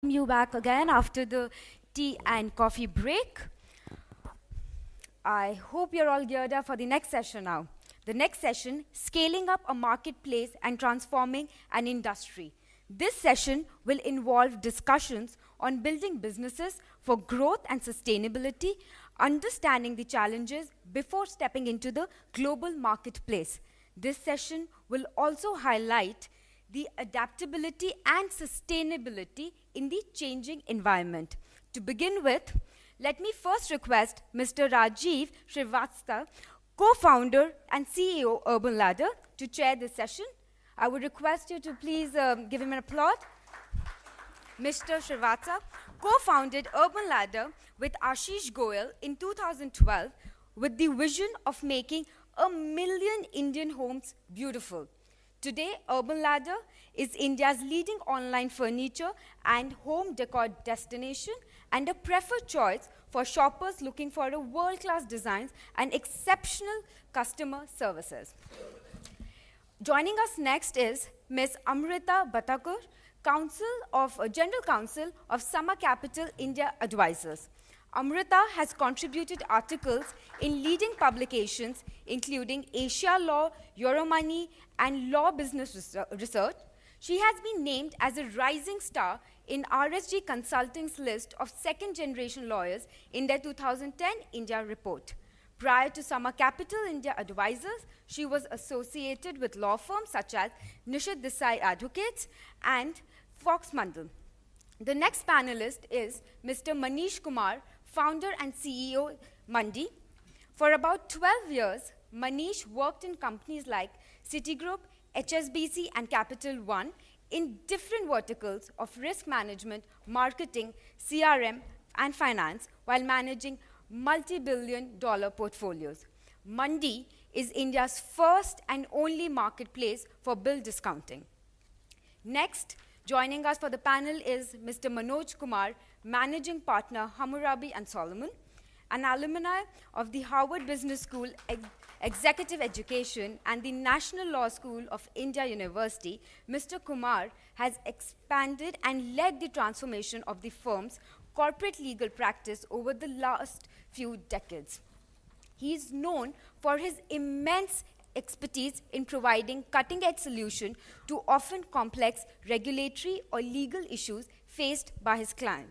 You back again after the tea and coffee break. I hope you're all geared up for the next session now. The next session, scaling up a marketplace and transforming an industry. This session will involve discussions on building businesses for growth and sustainability, understanding the challenges before stepping into the global marketplace. This session will also highlight the adaptability and sustainability in the changing environment. To begin with, let me first request Mr. Rajiv Srivastava, co-founder and CEO Urban Ladder, to chair this session. I would request you to please give him an applause. Mr. Srivastava co-founded Urban Ladder with Ashish Goyal in 2012 with the vision of making 1 million Indian homes beautiful. Today, Urban Ladder is India's leading online furniture and home decor destination and a preferred choice for shoppers looking for a world-class designs and exceptional customer services. Joining us next is Ms. Amrita Batakur, General Counsel of Summer Capital India Advisors. Amrita has contributed articles in leading publications including Asia Law, Euromoney, and Law Business Research. She has been named as a rising star in RSG Consulting's list of second-generation lawyers in their 2010 India report. Prior to Summer Capital India Advisors, she was associated with law firms such as Nishit Desai Advocates and Fox Mandel. The next panelist is Mr. Manish Kumar, founder and CEO, Mandi. For about 12 years, Manish worked in companies like Citigroup, HSBC, and Capital One in different verticals of risk management, marketing, CRM, and finance while managing multi-billion-dollar portfolios. Mandi is India's first and only marketplace for bill discounting. Next, joining us for the panel is Mr. Manoj Kumar, Managing Partner, Hammurabi and Solomon, an alumni of the Harvard Business School Executive Education and the National Law School of India University. Mr. Kumar has expanded and led the transformation of the firm's corporate legal practice over the last few decades. He is known for his immense expertise in providing cutting-edge solutions to often complex regulatory or legal issues faced by his client.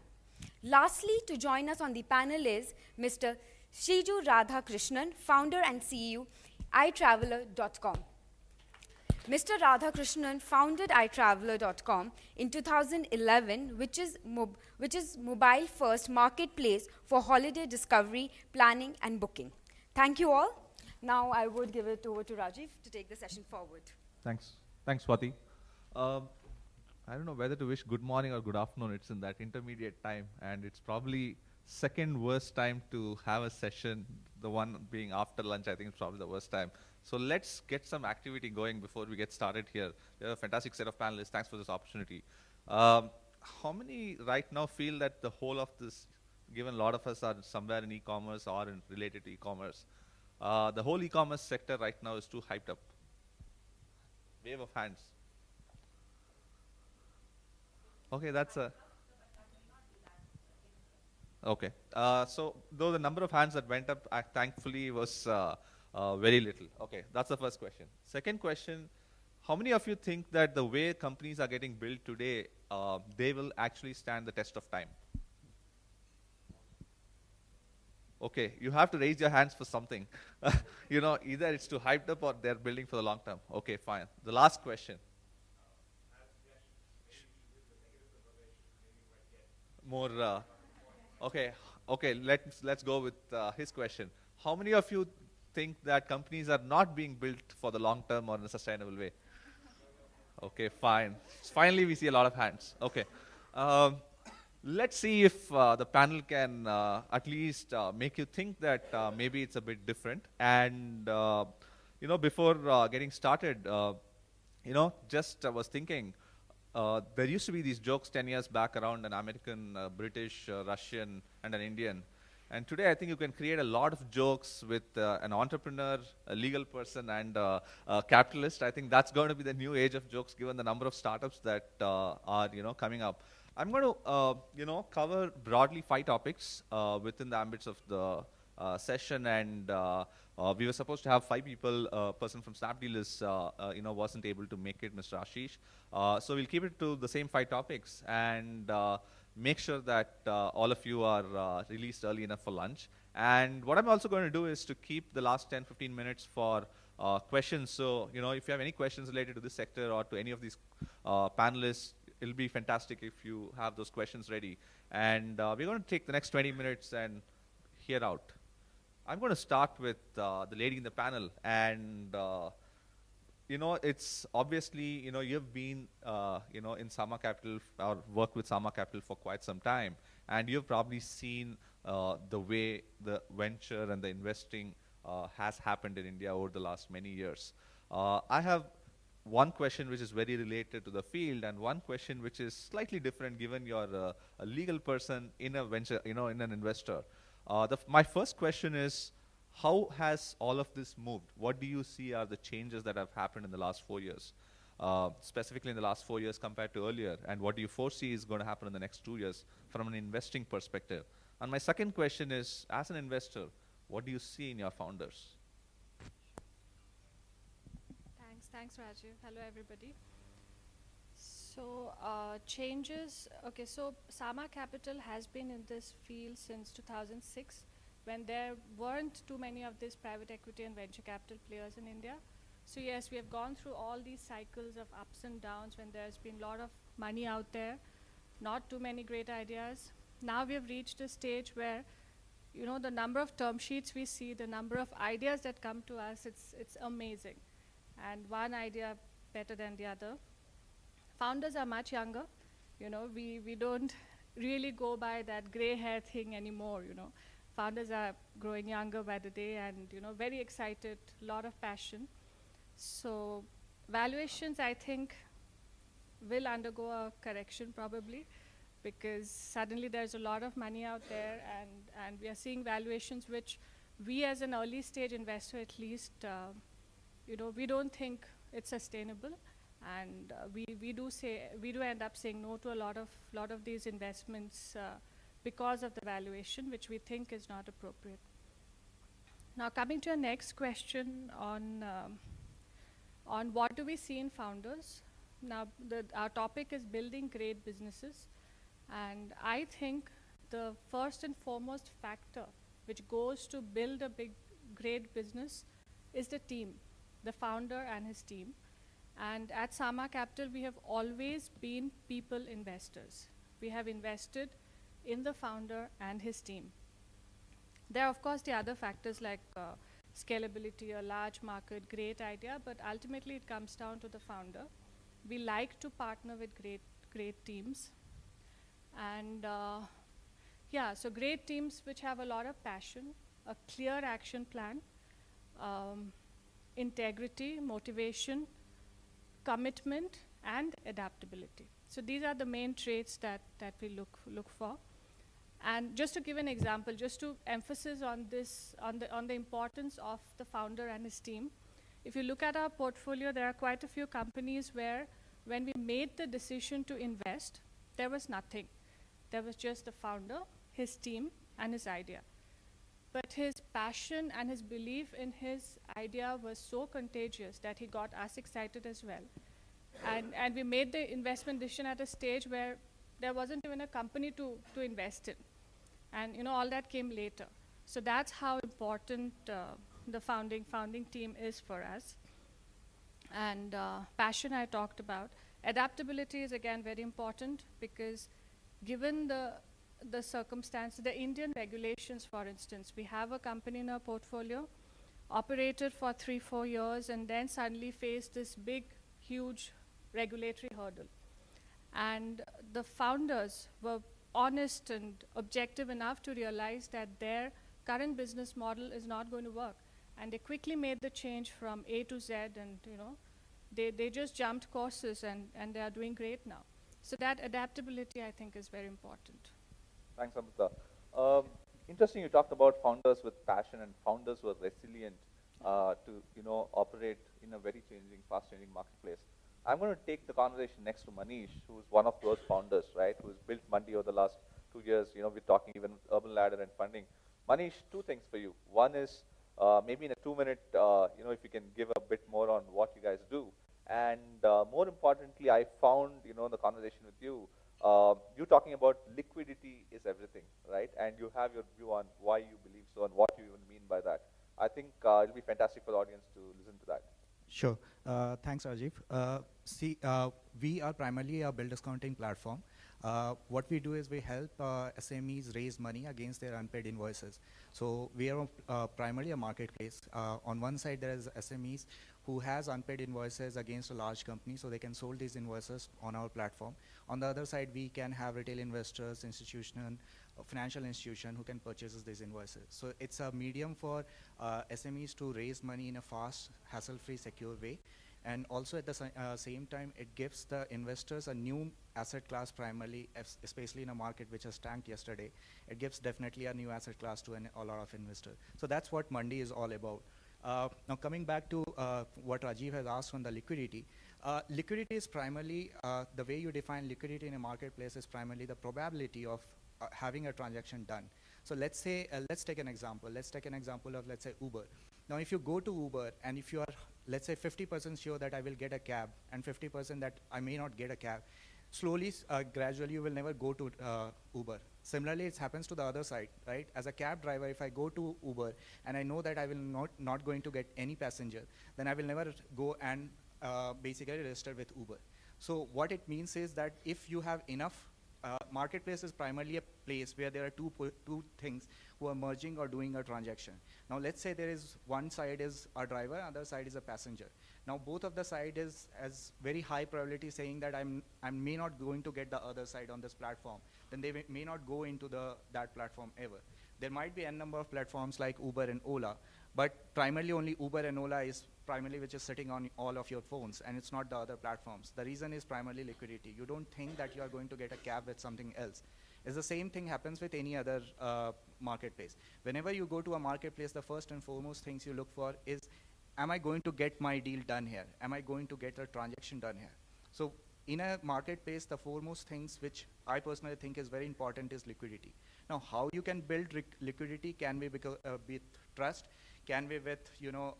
Lastly, to join us on the panel is Mr. Shiju Radhakrishnan, founder and CEO, iTraveler.com. Mr. Radhakrishnan founded iTraveler.com in 2011, which is mobile-first marketplace for holiday discovery, planning, and booking. Thank you all. Now I would give it over to Rajiv to take the session forward. Thanks, Swati. I don't know whether to wish good morning or good afternoon. It's in that intermediate time, and it's probably second worst time to have a session. The one being after lunch, I think it's probably the worst time. So let's get some activity going before we get started here. We have a fantastic set of panelists. Thanks for this opportunity. How many right now feel that the whole of this, given a lot of us are somewhere in e-commerce or related to e-commerce, the whole e-commerce sector right now is too hyped up? Wave of hands. Okay, that's a... Okay, so though the number of hands that went up, thankfully, was very little. Okay, that's the first question. Second question, how many of you think that the way companies are getting built today, they will actually stand the test of time? Okay, you have to raise your hands for something. You know, either it's too hyped up or they're building for the long term. Okay, fine. The last question. More, okay, let's go with his question. How many of you think that companies are not being built for the long term or in a sustainable way? Okay, fine. Finally, we see a lot of hands. Okay. Let's see if the panel can at least make you think that maybe it's a bit different. And, you know, before getting started, you know, just was thinking, there used to be these jokes 10 years back around an American, British, Russian, and an Indian. And today, I think you can create a lot of jokes with an entrepreneur, a legal person, and a capitalist. I think that's going to be the new age of jokes, given the number of startups that are, you know, coming up. I'm going to, cover broadly 5 topics within the ambits of the session, and we were supposed to have 5 people. A person from Snapdeal wasn't able to make it, Mr. Ashish. So we'll keep it to the same 5 topics and make sure that all of you are released early enough for lunch. And what I'm also going to do is to keep the last 10-15 minutes for questions. So, if you have any questions related to this sector or to any of these panelists, it'll be fantastic if you have those questions ready. And we're going to take the next 20 minutes and hear out. I'm going to start with the lady in the panel. And, it's obviously, you've been, in Sama Capital or worked with Sama Capital for quite some time. And you've probably seen the way the venture and the investing has happened in India over the last many years. I have one question which is very related to the field, and one question which is slightly different given you're a legal person in a venture, in an investor. My first question is, how has all of this moved? What do you see are the changes that have happened in the last 4 years, specifically in the last 4 years compared to earlier, and what do you foresee is going to happen in the next 2 years from an investing perspective? And my second question is, as an investor, what do you see in your founders? Thanks, Rajiv. Hello, everybody. So, changes. Okay, so Sama Capital has been in this field since 2006, when there weren't too many of these private equity and venture capital players in India. So yes, we have gone through all these cycles of ups and downs when there's been a lot of money out there, not too many great ideas. Now we have reached a stage where, the number of term sheets we see, the number of ideas that come to us, it's amazing. And one idea better than the other. Founders are much younger. We don't really go by that gray hair thing anymore, Founders are growing younger by the day and, very excited, a lot of passion. So valuations, I think, will undergo a correction probably, because suddenly there's a lot of money out there, and we are seeing valuations which we as an early stage investor at least, we don't think it's sustainable, and we do end up saying no to a lot of these investments because of the valuation, which we think is not appropriate. Now, coming to our next question on what do we see in founders. Now, our topic is building great businesses, and I think the first and foremost factor which goes to build a great business is the team, the founder and his team. And at Sama Capital, we have always been people investors. We have invested in the founder and his team. There are, of course, the other factors like scalability, a large market, great idea, but ultimately it comes down to the founder. We like to partner with great teams. And so great teams which have a lot of passion, a clear action plan, integrity, motivation, commitment, and adaptability. So these are the main traits that we look for. And just to give an example, just to emphasize on this, on the importance of the founder and his team, if you look at our portfolio, there are quite a few companies where when we made the decision to invest, there was nothing. There was just the founder, his team, and his idea. But his passion and his belief in his idea was so contagious that he got us excited as well. And we made the investment decision at a stage where there wasn't even a company to invest in. And all that came later. So that's how important the founding team is for us. And passion I talked about. Adaptability is again very important, because given the circumstance, the Indian regulations, for instance, we have a company in our portfolio, operated for 3-4 years, and then suddenly faced this big, huge regulatory hurdle. And the founders were honest and objective enough to realize that their current business model is not going to work. And they quickly made the change from A to Z, and they just jumped courses, and they are doing great now. So that adaptability, I think, is very important. Thanks, Amrita. Interesting, you talked about founders with passion and founders who are resilient to operate in a very changing, fast-changing marketplace. I'm going to take the conversation next to Manish, who's one of those founders, right, who's built Mandi over the last 2 years. You know, we're talking even Urban Ladder and funding. Manish, two things for you. One is maybe in a 2-minute, you know, if you can give a bit more on what you guys do. And more importantly, I found, you know, in the conversation with you, you talking about liquidity is everything, right? And you have your view on why you believe so and what you even mean by that. I think it'll be fantastic for the audience to listen to that. Sure. Thanks, Rajiv. We are primarily a bill discounting platform. What we do is we help SMEs raise money against their unpaid invoices. So we are primarily a marketplace. On one side, there is SMEs who has unpaid invoices against a large company, so they can sold these invoices on our platform. On the other side, we can have retail investors, institutional, financial institution who can purchase these invoices. So it's a medium for SMEs to raise money in a fast, hassle-free, secure way. And also at the same time, it gives the investors a new asset class primarily, especially in a market which has tanked yesterday. It gives definitely a new asset class to a lot of investors. So that's what Mandi is all about. Now coming back to what Rajiv has asked on the liquidity. Liquidity is primarily, the way you define liquidity in a marketplace is primarily the probability of having a transaction done. So let's say, let's take an example. Let's take an example of, let's say, Uber. Now, if you go to Uber and if you are, let's say, 50% sure that I will get a cab and 50% that I may not get a cab, slowly, gradually, you will never go to Uber. Similarly, it happens to the other side, right? As a cab driver, if I go to Uber and I know that I will not going to get any passenger, then I will never go and basically register with Uber. So what it means is that if you have enough, marketplace is primarily a place where there are two things who are merging or doing a transaction. Now let's say there is one side is a driver, other side is a passenger. Now both of the side is as very high probability saying that I may not going to get the other side on this platform. Then they may not go into that platform ever. There might be n number of platforms like Uber and Ola, but primarily only Uber and Ola is primarily which is sitting on all of your phones, and it's not the other platforms. The reason is primarily liquidity. You don't think that you are going to get a cab with something else. It's the same thing happens with any other marketplace. Whenever you go to a marketplace, the first and foremost things you look for is, am I going to get my deal done here? Am I going to get a transaction done here? So in a marketplace, the foremost things which I personally think is very important is liquidity. Now, how you can build liquidity can be with trust, can be with, you know,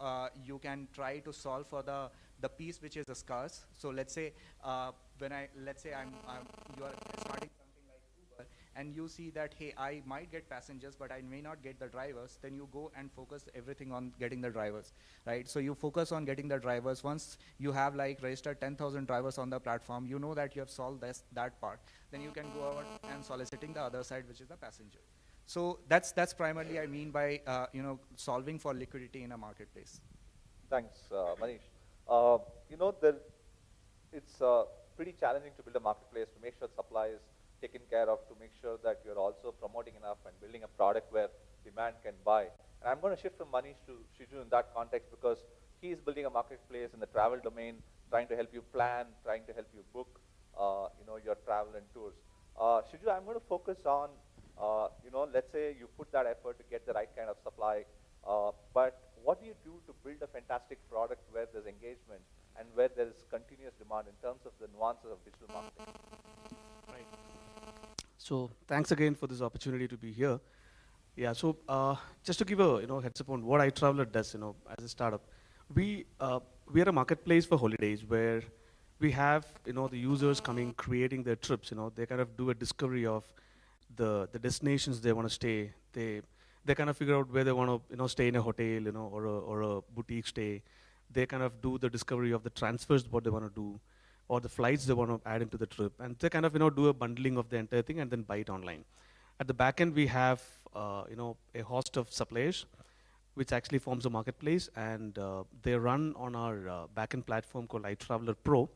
you can try to solve for the piece which is scarce. So let's say let's say you are starting something like Uber, and you see that, hey, I might get passengers, but I may not get the drivers. Then you go and focus everything on getting the drivers, right? So you focus on getting the drivers. Once you have like registered 10,000 drivers on the platform, you know that you have solved that part. Then you can go out and soliciting the other side, which is the passenger. So that's primarily I mean by you know, solving for liquidity in a marketplace. Thanks, Manish. You know, it's pretty challenging to build a marketplace to make sure supply is taken care of, to make sure that you're also promoting enough and building a product where demand can buy. And I'm going to shift from Manish to Shiju in that context, because he is building a marketplace in the travel domain, trying to help you plan, trying to help you book, you know, your travel and tours. Shiju, I'm going to focus on, you know, let's say you put that effort to get the right kind of supply, but what do you do to build a fantastic product where there's engagement and where there is continuous demand in terms of the nuances of digital marketing? Right. So thanks again for this opportunity to be here. Yeah. So just to give a heads up on what iTraveler does, as a startup, we are a marketplace for holidays where we have the users coming, creating their trips. They kind of do a discovery of the destinations they want to stay. They kind of figure out where they want to stay in a hotel, or a boutique stay. They kind of do the discovery of the transfers, what they want to do, or the flights they want to add into the trip, and they kind of do a bundling of the entire thing and then buy it online. At the back end, we have a host of suppliers, which actually forms a marketplace, and they run on our backend platform called iTraveler Pro,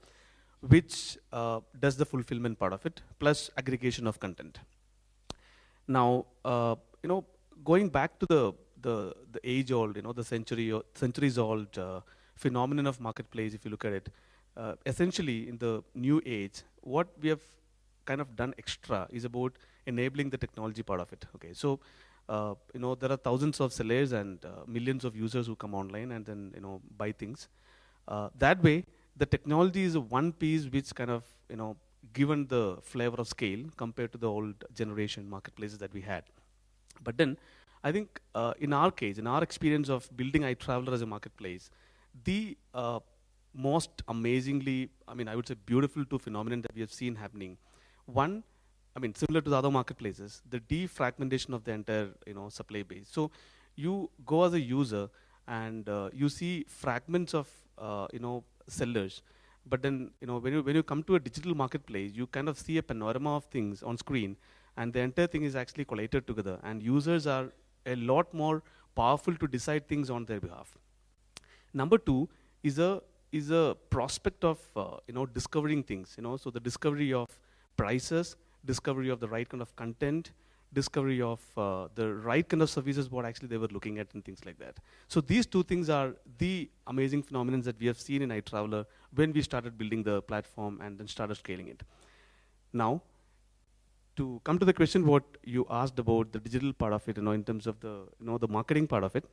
which does the fulfillment part of it, plus aggregation of content. Now, going back to the age-old, the centuries-old phenomenon of marketplace, if you look at it, essentially in the new age, what we have kind of done extra is about enabling the technology part of it. Okay, so there are thousands of sellers and millions of users who come online and then buy things. That way, the technology is one piece which kind of, given the flavor of scale compared to the old generation marketplaces that we had. But then, I think in our case, in our experience of building iTraveler as a marketplace, the most amazingly, I would say beautiful two phenomenon that we have seen happening. One, similar to the other marketplaces, the defragmentation of the entire, supply base. So you go as a user and you see fragments of, sellers. But then, when you come to a digital marketplace, you kind of see a panorama of things on screen, and the entire thing is actually collated together. And users are a lot more powerful to decide things on their behalf. Number two is a prospect of, discovering things. So the discovery of prices, discovery of the right kind of content, discovery of the right kind of services, what actually they were looking at and things like that. So these two things are the amazing phenomena that we have seen in iTraveler when we started building the platform and then started scaling it. Now, to come to the question what you asked about the digital part of it, in terms of the, the marketing part of it,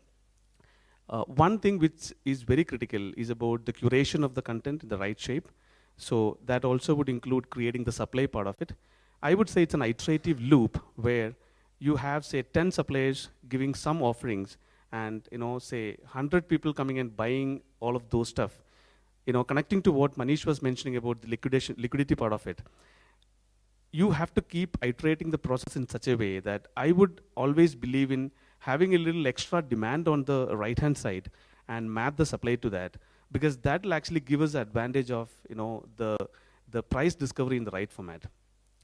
one thing which is very critical is about the curation of the content in the right shape. So that also would include creating the supply part of it. I would say it's an iterative loop where you have, say, 10 suppliers giving some offerings and, say, 100 people coming and buying all of those stuff. Connecting to what Manish was mentioning about the liquidity part of it, you have to keep iterating the process in such a way that I would always believe in having a little extra demand on the right-hand side and map the supply to that, because that will actually give us the advantage of, the price discovery in the right format.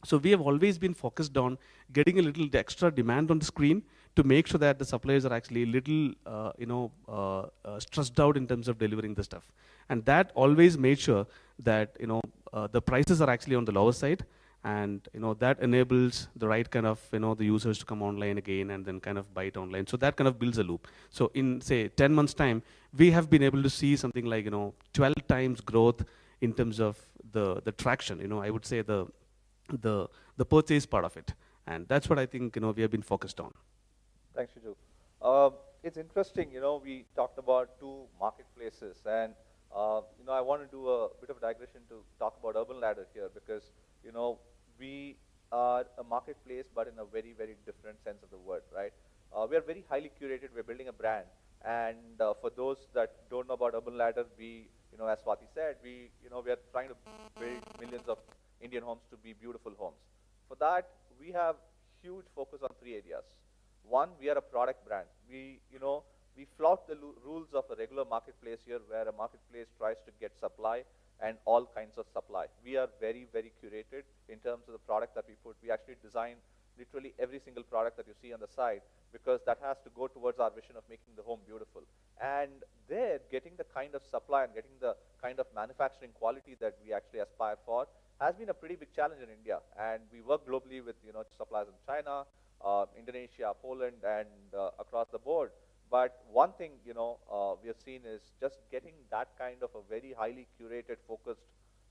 So we have always been focused on getting a little extra demand on the screen to make sure that the suppliers are actually a little, stressed out in terms of delivering the stuff. And that always made sure that, the prices are actually on the lower side, and that enables the right kind of, the users to come online again and then kind of buy it online. So that kind of builds a loop. So in, say, 10 months time, we have been able to see something like, 12 times growth in terms of the traction, I would say the purchase part of it. And that's what I think, we have been focused on. Thanks, Shiju. It's interesting, we talked about two marketplaces, and I want to do a bit of a digression to talk about Urban Ladder here, because we are a marketplace, but in a very, very different sense of the word, right? We are very highly curated. We're building a brand, and for those that don't know about Urban Ladder, we, as Swati said, we are trying to build millions of Indian homes to be beautiful homes. For that, we have huge focus on three areas. One, we are a product brand. We flout the rules of a regular marketplace here, where a marketplace tries to get supply and all kinds of supply. We are very, very curated in terms of the product that we put. We actually design literally every single product that you see on the side, because that has to go towards our vision of making the home beautiful. And there, getting the kind of supply and getting the kind of manufacturing quality that we actually aspire for has been a pretty big challenge in India. And we work globally with suppliers in China, Indonesia, Poland, and across the board. But one thing we have seen is just getting that kind of a very highly curated, focused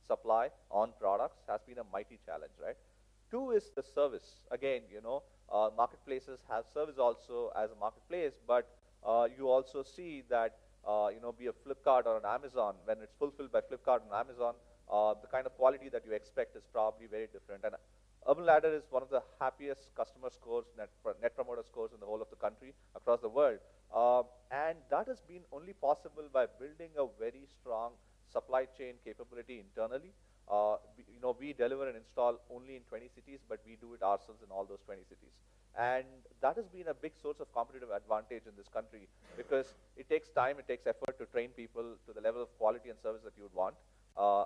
supply on products has been a mighty challenge, right? Two is the service. Again, marketplaces have service also as a marketplace, but you also see that be a Flipkart or an Amazon, when it's fulfilled by Flipkart and Amazon, the kind of quality that you expect is probably very different. And Urban Ladder is one of the happiest customer scores, net promoter scores in the whole of the country, across the world. And that has been only possible by building a very strong supply chain capability internally. We deliver and install only in 20 cities, but we do it ourselves in all those 20 cities. And that has been a big source of competitive advantage in this country, because it takes time, it takes effort to train people to the level of quality and service that you would want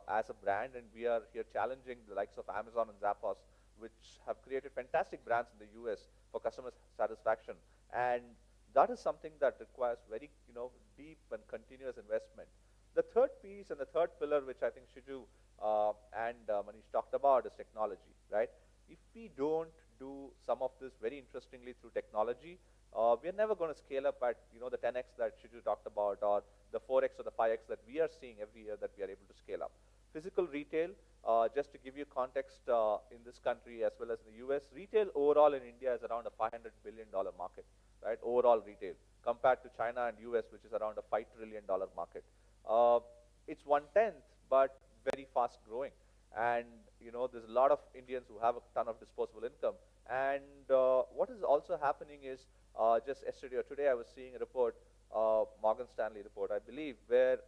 as a brand. And we are here challenging the likes of Amazon and Zappos, which have created fantastic brands in the US for customer satisfaction. And that is something that requires very, deep and continuous investment. The third piece and the third pillar, which I think Shiju and Manish talked about, is technology, right? If we don't do some of this very interestingly through technology, we're never going to scale up at, the 10x that Shiju talked about, or the 4x or the 5x that we are seeing every year that we are able to scale up. Physical retail, just to give you context, in this country as well as in the US, retail overall in India is around a $500 billion market, right? Overall retail, compared to China and US, which is around a $5 trillion market. It's 1/10 but very fast growing. And there's a lot of Indians who have a ton of disposable income. And what is also happening is, just yesterday or today, I was seeing a report, Morgan Stanley report, I believe, where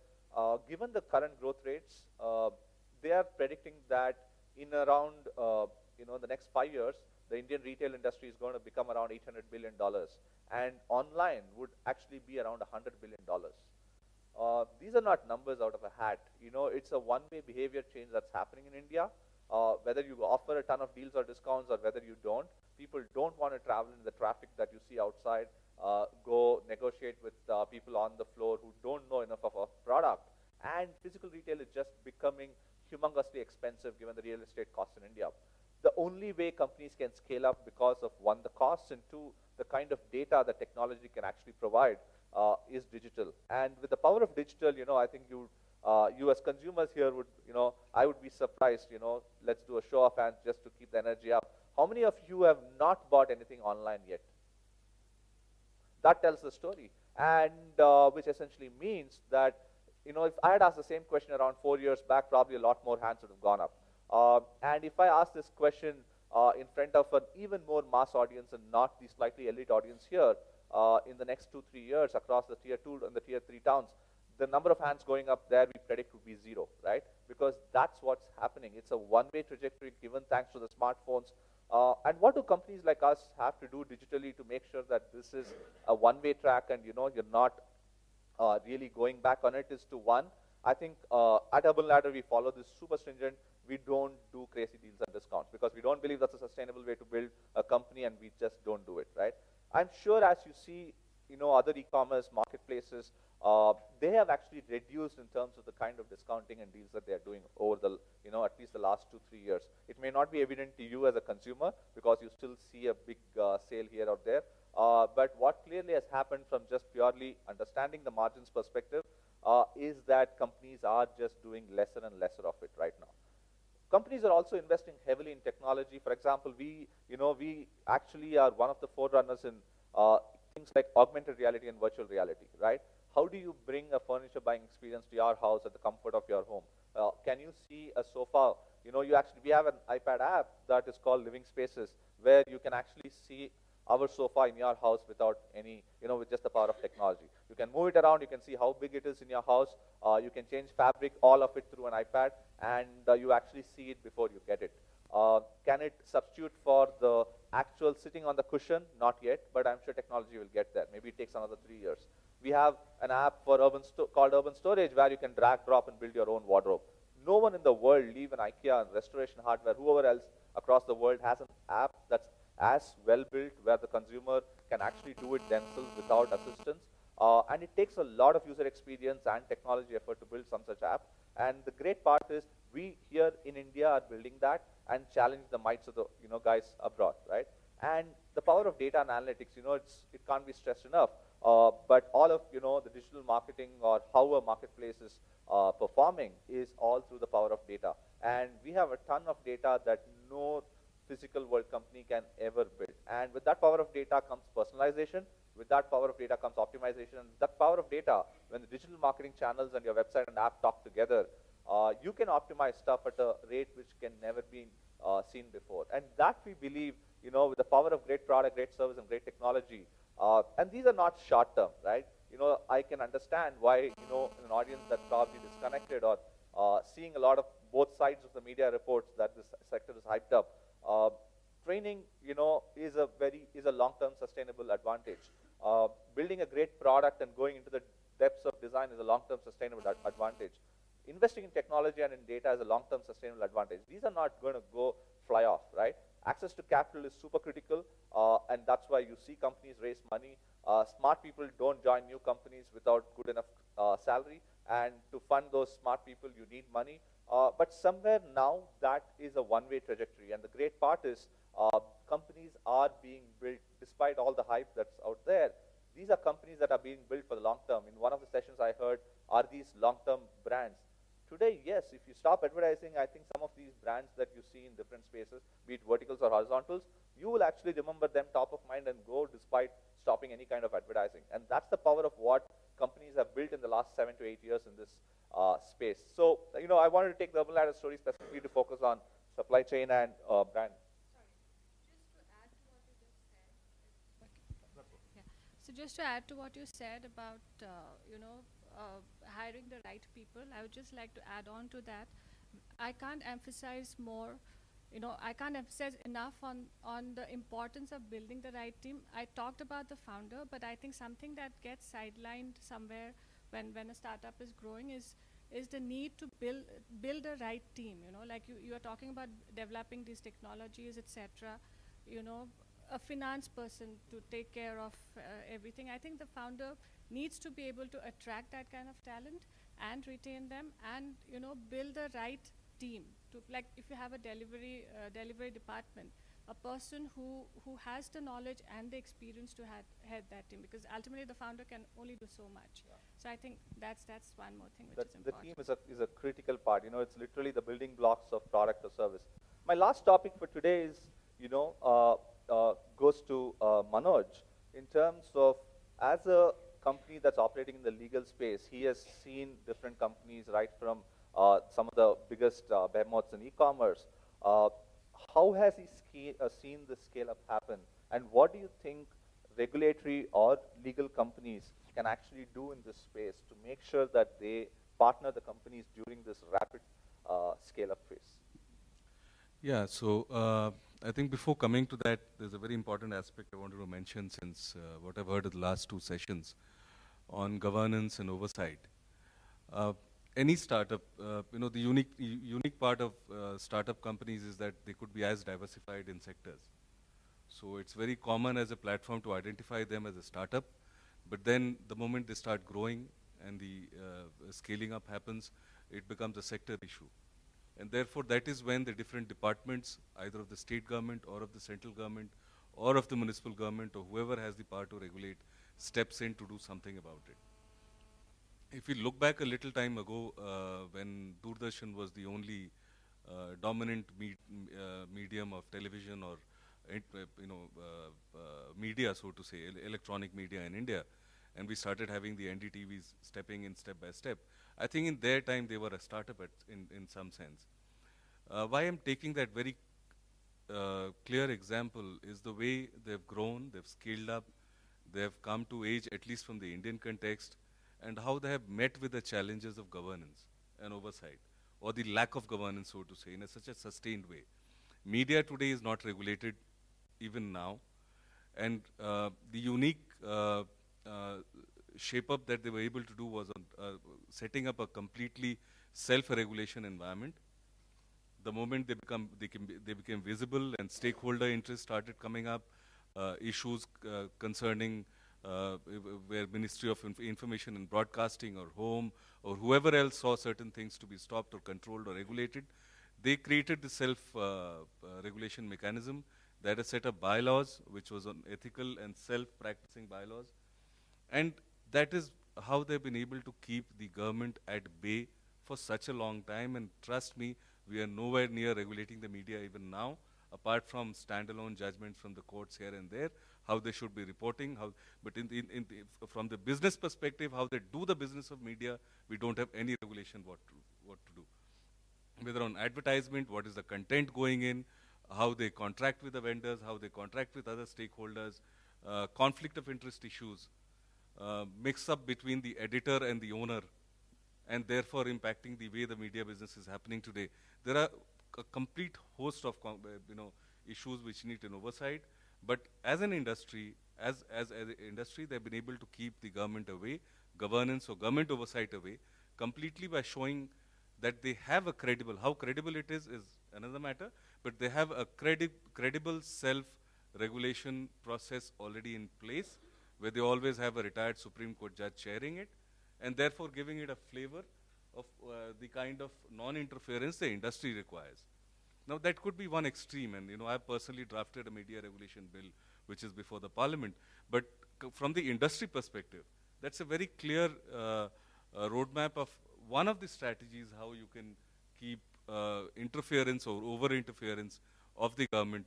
given the current growth rates, they are predicting that in around the next 5 years, the Indian retail industry is going to become around $800 billion, and online would actually be around $100 billion. These are not numbers out of a hat. It's a one-way behavior change that's happening in India. Whether you offer a ton of deals or discounts or whether you don't, people don't want to travel in the traffic that you see outside, go negotiate with people on the floor who don't know enough of a product. And physical retail is just becoming humongously expensive given the real estate costs in India. The only way companies can scale up because of, one, the costs, and two, the kind of data that technology can actually provide is digital. And with the power of digital, I think you as consumers here would, I would be surprised, let's do a show of hands just to keep the energy up. How many of you have not bought anything online yet? That tells the story. And which essentially means that, if I had asked the same question around 4 years back, probably a lot more hands would have gone up. And if I ask this question in front of an even more mass audience and not the slightly elite audience here, in the next 2-3 years across the tier 2 and the tier 3 towns, the number of hands going up there we predict would be 0, right? Because that's what's happening. It's a one-way trajectory given thanks to the smartphones. And what do companies like us have to do digitally to make sure that this is a one-way track and you're not really going back on it? Is to, one, I think at Urban Ladder we follow this super stringent. We don't do crazy deals and discounts because we don't believe that's a sustainable way to build a company, and we just don't do it, right? I'm sure as you see, other e-commerce marketplaces, they have actually reduced in terms of the kind of discounting and deals that they are doing over the, at least the last 2-3 years. It may not be evident to you as a consumer because you still see a big sale here or there. But what clearly has happened from just purely understanding the margins perspective is that companies are just doing lesser and lesser of it right now. Companies are also investing heavily in technology. For example, we actually are one of the forerunners in things like augmented reality and virtual reality, right? How do you bring a furniture buying experience to your house at the comfort of your home? Can you see a sofa? We have an iPad app that is called Living Spaces, where you can actually see our sofa in your house without any, with just the power of technology. You can move it around, you can see how big it is in your house, you can change fabric, all of it through an iPad, and you actually see it before you get it. Can it substitute for the actual sitting on the cushion? Not yet, but I'm sure technology will get there. Maybe it takes another 3 years. We have an app for called Urban Storage where you can drag, drop, and build your own wardrobe. No one in the world, even IKEA and Restoration Hardware, whoever else across the world has an app that's as well built where the consumer can actually do it themselves without assistance. And it takes a lot of user experience and technology effort to build some such app. And the great part is we here in India are building that and challenge the mights of the guys abroad, right? And the power of data and analytics, it can't be stressed enough. But all of the digital marketing or how a marketplace is performing is all through the power of data. And we have a ton of data that no physical world company can ever build. And with that power of data comes personalization. With that power of data comes optimization. And that power of data, when the digital marketing channels and your website and app talk together, you can optimize stuff at a rate which can never be seen before. And that we believe, with the power of great product, great service, and great technology. And these are not short term, right? I can understand why, in an audience that's probably disconnected or seeing a lot of both sides of the media reports that this sector is hyped up. Training, is a long-term sustainable advantage. Building a great product and going into the depths of design is a long-term sustainable advantage. Investing in technology and in data is a long-term sustainable advantage. These are not going to go fly off, right? Access to capital is super critical, and that's why you see companies raise money. Smart people don't join new companies without good enough salary, and to fund those smart people, you need money. But somewhere now, that is a one-way trajectory, and the great part is companies are being built despite all the hype that's out there. These are companies that are being built for the long term. In one of the sessions I heard, are these long-term brands? Today, yes, if you stop advertising, I think some of these brands that you see in different spaces, be it verticals or horizontals, you will actually remember them top of mind and go despite stopping any kind of advertising. And that's the power of what companies have built in the last 7 to 8 years in this space. So, I wanted to take the Urban Ladder story specifically to focus on supply chain and brand. So just to add to what you said about, hiring the right people, I would just like to add on to that. I can't emphasize more, I can't emphasize enough on the importance of building the right team. I talked about the founder, but I think something that gets sidelined somewhere when a startup is growing is the need to build a right team. Like you are talking about developing these technologies, etc. A finance person to take care of everything. I think the founder needs to be able to attract that kind of talent and retain them, and build the right team. To, like, if you have a delivery department, a person who has the knowledge and the experience to head that team, because ultimately the founder can only do so much. Yeah. So I think that's one more thing which is The important. team is a critical part. It's literally the building blocks of product or service. My last topic for today is, goes to Manoj in terms of, as a company that's operating in the legal space, he has seen different companies right from some of the biggest behemoths in e-commerce. How has he seen the scale-up happen, and what do you think regulatory or legal companies can actually do in this space to make sure that they partner the companies during this rapid scale-up phase? Yeah, so I think before coming to that, there's a very important aspect I wanted to mention, since what I've heard of the last two sessions on governance and oversight. Any startup, the unique part of startup companies is that they could be as diversified in sectors. So it's very common as a platform to identify them as a startup, but then the moment they start growing and the scaling up happens, it becomes a sector issue. And therefore, that is when the different departments, either of the state government or of the central government or of the municipal government or whoever has the power to regulate, steps in to do something about it. If we look back a little time ago, when Doordarshan was the only dominant medium of television or media, so to say, electronic media in India, and we started having the NDTVs stepping in step by step, I think in their time they were a startup in some sense. Why I'm taking that very clear example is the way they've grown, they've scaled up, they've come to age, at least from the Indian context, and how they have met with the challenges of governance and oversight, or the lack of governance, so to say, in such a sustained way. Media today is not regulated even now, and the unique shape up that they were able to do was on setting up a completely self-regulation environment. The moment they became visible and stakeholder interest started coming up, issues concerning where Ministry of Information and Broadcasting or Home or whoever else saw certain things to be stopped or controlled or regulated, they created the self-regulation mechanism. They had a set of bylaws which was on ethical and self-practicing bylaws. And that is how they've been able to keep the government at bay for such a long time. And trust me, we are nowhere near regulating the media even now, apart from standalone judgments from the courts here and there, how they should be reporting, but from the business perspective, how they do the business of media, we don't have any regulation what to do. Whether on advertisement, what is the content going in, how they contract with the vendors, how they contract with other stakeholders, conflict of interest issues, mix up between the editor and the owner, and therefore impacting the way the media business is happening today. There are a complete host of issues which need an oversight. But as an industry, as an industry, they've been able to keep the government away, governance or government oversight away, completely by showing that they have a credible, how credible it is another matter, but they have a credible self-regulation process already in place, where they always have a retired Supreme Court judge chairing it, and therefore giving it a flavor of the kind of non-interference the industry requires. Now that could be one extreme, and I personally drafted a media regulation bill which is before the parliament, but from the industry perspective, that's a very clear roadmap of one of the strategies how you can keep interference or over-interference of the government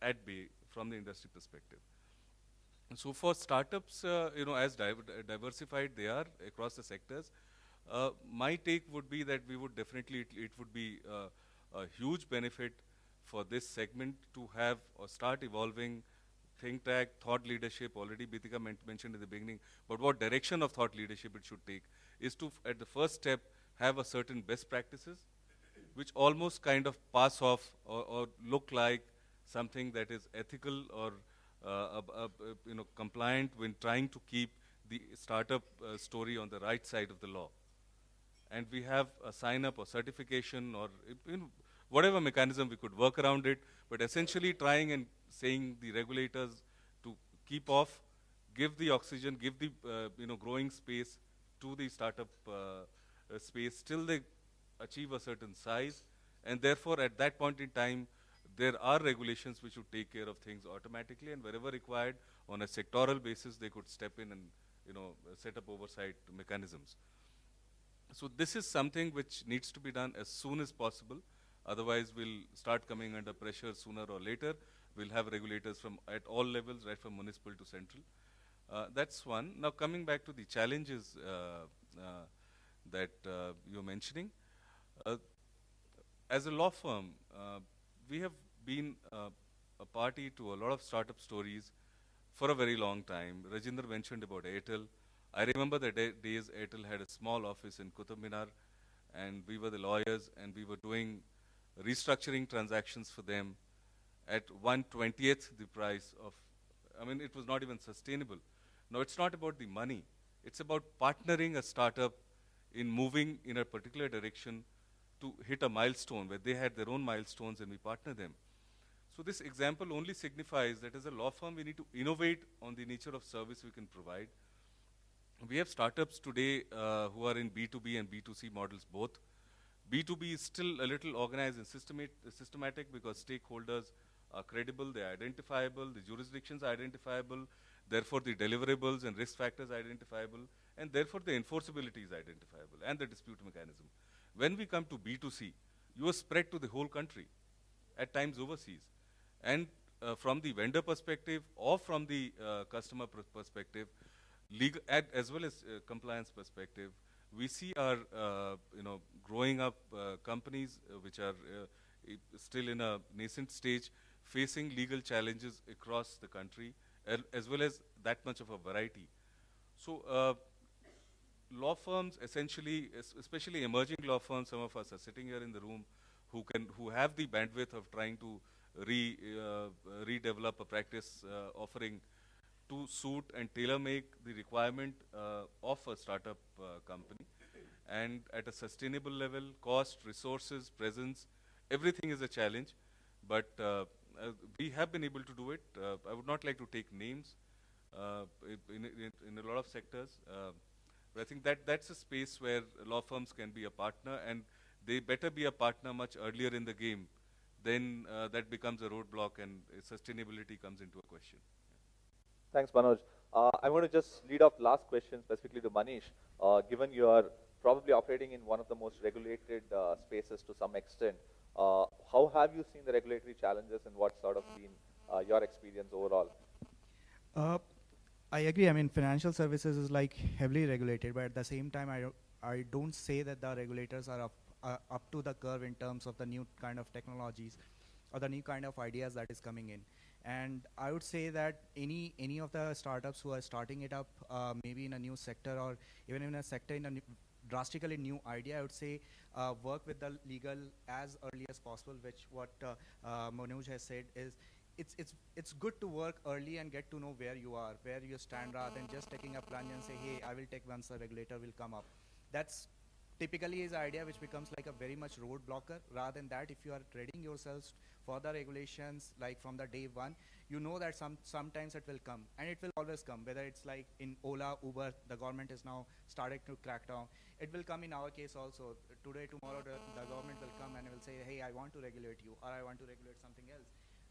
at bay from the industry perspective. And so for startups, as diversified they are across the sectors, My take would be that we would definitely, it would be a huge benefit for this segment to have or start evolving think tank, thought leadership, already Bitika mentioned in the beginning, but what direction of thought leadership it should take is to, at the first step, have a certain best practices, which almost kind of pass off or look like something that is ethical or compliant when trying to keep the startup story on the right side of the law. And we have a sign-up or certification or whatever mechanism we could work around it, but essentially trying and saying the regulators to keep off, give the oxygen, give the growing space to the startup space till they achieve a certain size, and therefore at that point in time there are regulations which would take care of things automatically, and wherever required on a sectoral basis they could step in and set up oversight mechanisms. So this is something which needs to be done as soon as possible. Otherwise, we'll start coming under pressure sooner or later. We'll have regulators from at all levels, right from municipal to central. That's one. Now coming back to the challenges that you're mentioning. As a law firm, we have been a party to a lot of startup stories for a very long time. Rajinder mentioned about Airtel. I remember the days Airtel had a small office in Qutub Minar, and we were the lawyers, and we were doing restructuring transactions for them at 1/20th the price of, it was not even sustainable. Now, it's not about the money. It's about partnering a startup in moving in a particular direction to hit a milestone where they had their own milestones and we partner them. So this example only signifies that as a law firm, we need to innovate on the nature of service we can provide. We have startups today who are in B2B and B2C models both. B2B is still a little organized and systematic because stakeholders are credible, they are identifiable, the jurisdictions are identifiable, therefore the deliverables and risk factors are identifiable, and therefore the enforceability is identifiable and the dispute mechanism. When we come to B2C, you are spread to the whole country, at times overseas. And from the vendor perspective or from the customer perspective, legal as well as compliance perspective, we see our growing up companies which are still in a nascent stage facing legal challenges across the country, as well as that much of a variety. So law firms essentially, especially emerging law firms, some of us are sitting here in the room who have the bandwidth of trying to redevelop a practice offering to suit and tailor-make the requirement of a startup company. And at a sustainable level, cost, resources, presence, everything is a challenge. But we have been able to do it. I would not like to take names in a lot of sectors. But I think that's a space where law firms can be a partner, and they better be a partner much earlier in the game. Then that becomes a roadblock and sustainability comes into a question. Thanks, Manoj. I'm going to just lead off last question specifically to Manish. Given you are probably operating in one of the most regulated spaces to some extent, how have you seen the regulatory challenges and what sort of been your experience overall? I agree. Financial services is like heavily regulated, but at the same time, I don't say that the regulators are up to the curve in terms of the new kind of technologies or the new kind of ideas that is coming in. And I would say that any of the startups who are starting it up, maybe in a new sector or even in a sector in a drastically new idea, I would say work with the legal as early as possible, which what Manoj has said is it's good to work early and get to know where you are, where you stand, rather than just taking a plunge and say, hey, I will take once the regulator will come up. That's typically is an idea which becomes like a very much roadblocker. Rather than that, if you are trading yourselves for the regulations, like from the day one, you know that sometimes it will come, and it will always come, whether it's like in Ola, Uber, the government is now starting to crack down. It will come in our case also. Today, tomorrow, the government will come and will say, hey, I want to regulate you, or I want to regulate something else.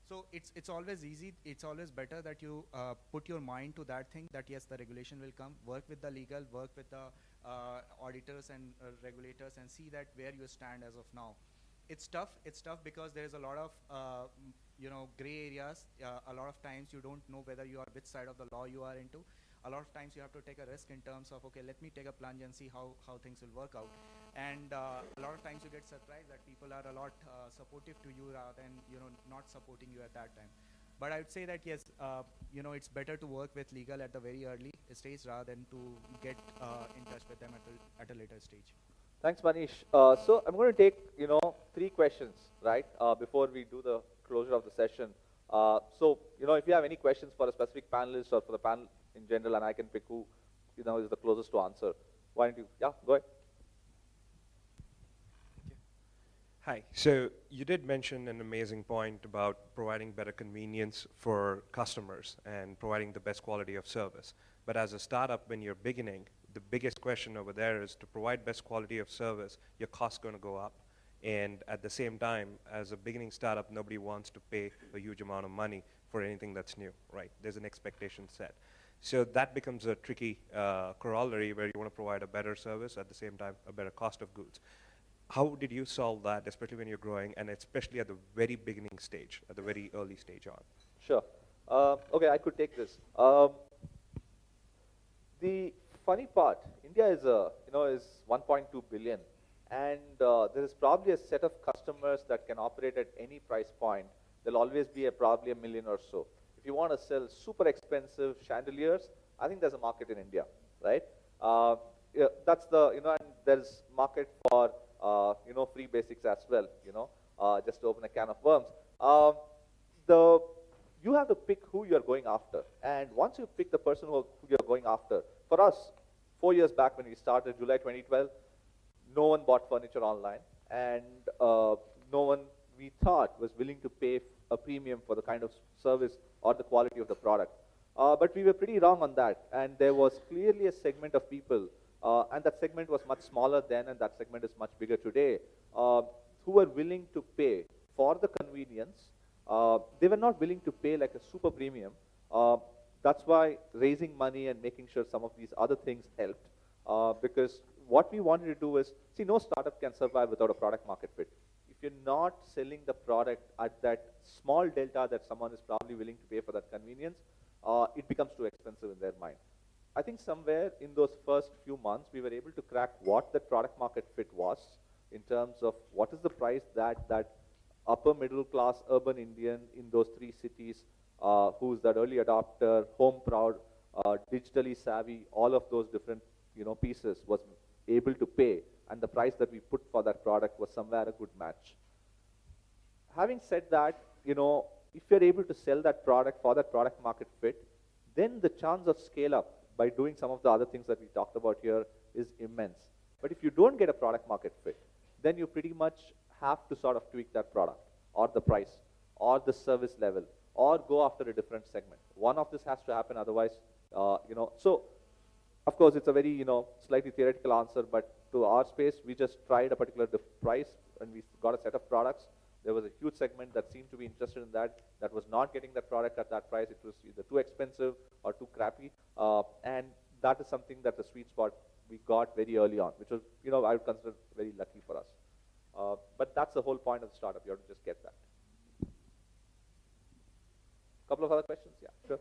So it's always easy. It's always better that you put your mind to that thing, that yes, the regulation will come, work with the legal, work with the auditors and regulators, and see that where you stand as of now. It's tough because there's a lot of gray areas. A lot of times you don't know whether you are which side of the law you are into. a lot of times you have to take a risk in terms of, okay, let me take a plunge and see how things will work out. And a lot of times you get surprised that people are a lot supportive to you rather than, not supporting you at that time. But I would say that yes, it's better to work with legal at the very early stage rather than to get in touch with them at a later stage. Thanks, Manish. So I'm going to take, 3 questions, right, before we do the closure of the session. So, if you have any questions for a specific panelist or for the panel in general, and I can pick who, is the closest to answer. Why don't you, go ahead. Hi. So you did mention an amazing point about providing better convenience for customers and providing the best quality of service. But as a startup, when you're beginning, the biggest question over there is to provide best quality of service, your costs going to go up. And at the same time, as a beginning startup, nobody wants to pay a huge amount of money for anything that's new, right? There's an expectation set. So that becomes a tricky corollary where you want to provide a better service, at the same time, a better cost of goods. How did you solve that, especially when you're growing, and especially at the very beginning stage, at the very early stage on? Sure. Okay, I could take this. The funny part, India is 1.2 billion, and there is probably a set of customers that can operate at any price point. There'll always be probably a million or so. If you want to sell super expensive chandeliers, I think there's a market in India, right? Yeah, that's the, and there's market for free basics as well, just to open a can of worms. You have to pick who you're going after. And once you pick the person who you're going after, for us, 4 years back when we started, July 2012, no one bought furniture online. And no one, we thought, was willing to pay a premium for the kind of service or the quality of the product. But we were pretty wrong on that. And there was clearly a segment of people, and that segment was much smaller then, and that segment is much bigger today, who were willing to pay for the convenience. They were not willing to pay like a super premium. That's why raising money and making sure some of these other things helped. Because what we wanted to do is, see, no startup can survive without a product market fit. If you're not selling the product at that small delta that someone is probably willing to pay for that convenience, it becomes too expensive in their mind. I think somewhere in those first few months, we were able to crack what the product market fit was in terms of what is the price that upper middle class urban Indian in those 3 cities, who's that early adopter, home proud, digitally savvy, all of those different pieces was able to pay, and the price that we put for that product was somewhere a good match. Having said that, if you're able to sell that product for that product market fit, then the chance of scale up by doing some of the other things that we talked about here is immense. But if you don't get a product market fit, then you pretty much have to sort of tweak that product or the price or the service level or go after a different segment. One of this has to happen, otherwise, so of course it's a very, slightly theoretical answer, but to our space, we just tried a particular price and we got a set of products. There was a huge segment that seemed to be interested in that was not getting that product at that price. It was either too expensive or too crappy. And that is something that the sweet spot we got very early on, which was, I would consider very lucky for us. But that's the whole point of the startup. You have to just get that. Couple of other questions? Yeah, sure.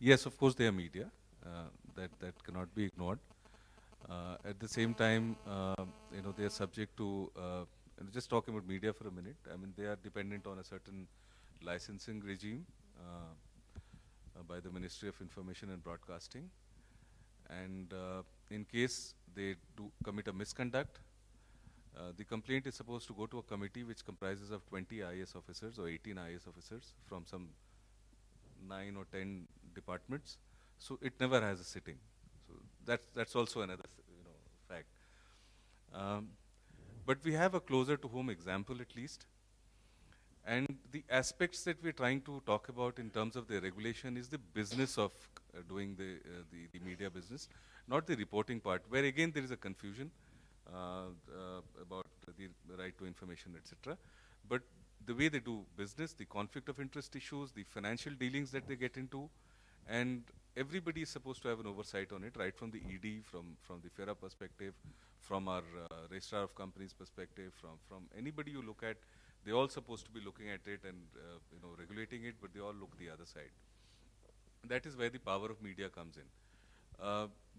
Yes, of course they are media. That cannot be ignored. At the same time, they are subject to, just talking about media for a minute, I mean, they are dependent on a certain licensing regime by the Ministry of Information and Broadcasting. And in case they do commit a misconduct, the complaint is supposed to go to a committee which comprises of 20 IAS officers or 18 IAS officers from some 9 or 10 departments. So it never has a sitting. So that's also another fact. but we have a closer to home example at least. And the aspects that we're trying to talk about in terms of the regulation is the business of doing the media business, not the reporting part, where again there is a confusion about the right to information, etc. But the way they do business, the conflict of interest issues, the financial dealings that they get into, and everybody is supposed to have an oversight on it, right from the ED, from the FERA perspective, from our registrar of companies perspective, from anybody you look at, they're all supposed to be looking at it and regulating it, but they all look the other side. That is where the power of media comes in.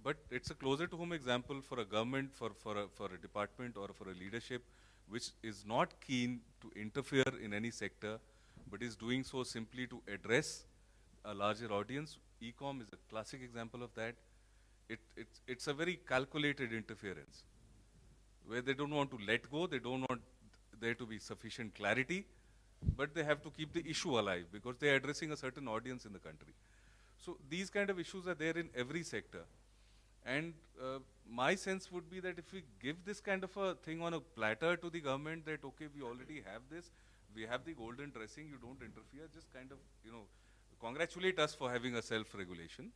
But it's a closer to home example for a government, for a department or for a leadership which is not keen to interfere in any sector, but is doing so simply to address a larger audience. E-com is a classic example of that. It's a very calculated interference, where they don't want to let go, they don't want there to be sufficient clarity, but they have to keep the issue alive because they're addressing a certain audience in the country. So these kind of issues are there in every sector. And my sense would be that if we give this kind of a thing on a platter to the government that, okay, we already have this, we have the golden dressing, you don't interfere, just kind of, congratulate us for having a self-regulation,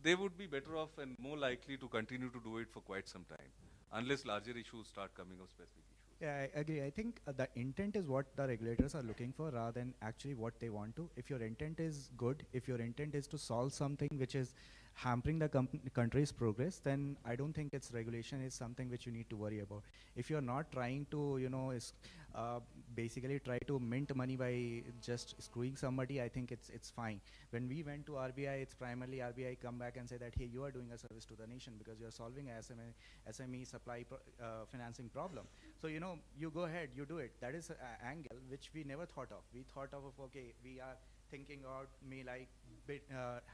they would be better off and more likely to continue to do it for quite some time, unless larger issues start coming up, specific issues. Yeah, I agree. I think the intent is what the regulators are looking for rather than actually what they want to. If your intent is good, if your intent is to solve something which is hampering the country's progress, then I don't think its regulation is something which you need to worry about. If you're not trying to, basically try to mint money by just screwing somebody, I think it's fine. When we went to RBI, it's primarily RBI come back and say that, hey, you are doing a service to the nation because you're solving a SME supply financing problem. So, you go ahead, you do it. That is an angle which we never thought of. We thought of, okay, we are thinking about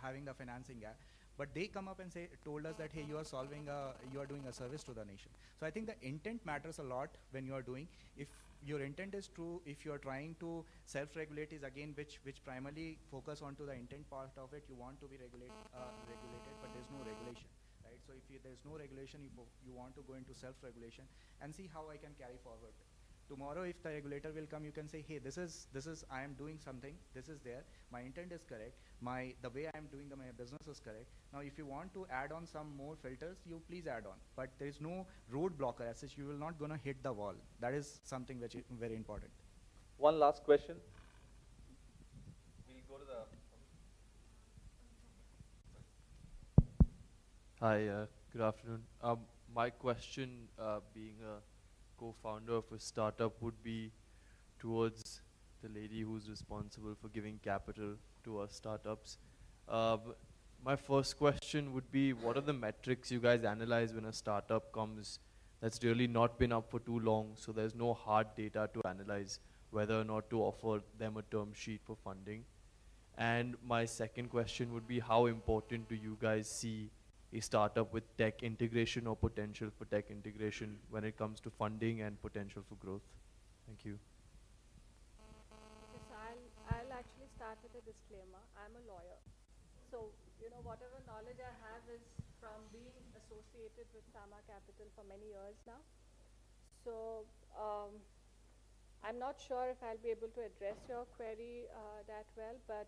having the financing gap. But they come up and told us that, hey, you are doing a service to the nation. So I think the intent matters a lot when you are doing. If your intent is true, if you are trying to self-regulate is again, which primarily focus onto the intent part of it, you want to be regulated, but there's no regulation, right? So if there's no regulation, you want to go into self-regulation and see how I can carry forward. Tomorrow, if the regulator will come, you can say, hey, this is I am doing something, this is there, my intent is correct, the way I am doing my business is correct. Now, if you want to add on some more filters, you please add on. But there is no road blocker as such, you will not gonna hit the wall. That is something which is very important. One last question. We'll go to the... Hi, good afternoon. My question, being a co-founder of a startup, would be towards the lady who's responsible for giving capital to our startups. My first question would be, what are the metrics you guys analyze when a startup comes that's really not been up for too long, so there's no hard data to analyze whether or not to offer them a term sheet for funding? And my second question would be, how important do you guys see a startup with tech integration or potential for tech integration when it comes to funding and potential for growth? Thank you. Okay, so I'll actually start with a disclaimer. I'm a lawyer. So, whatever knowledge I have is from being associated with Sama Capital for many years now. So, I'm not sure if I'll be able to address your query that well, but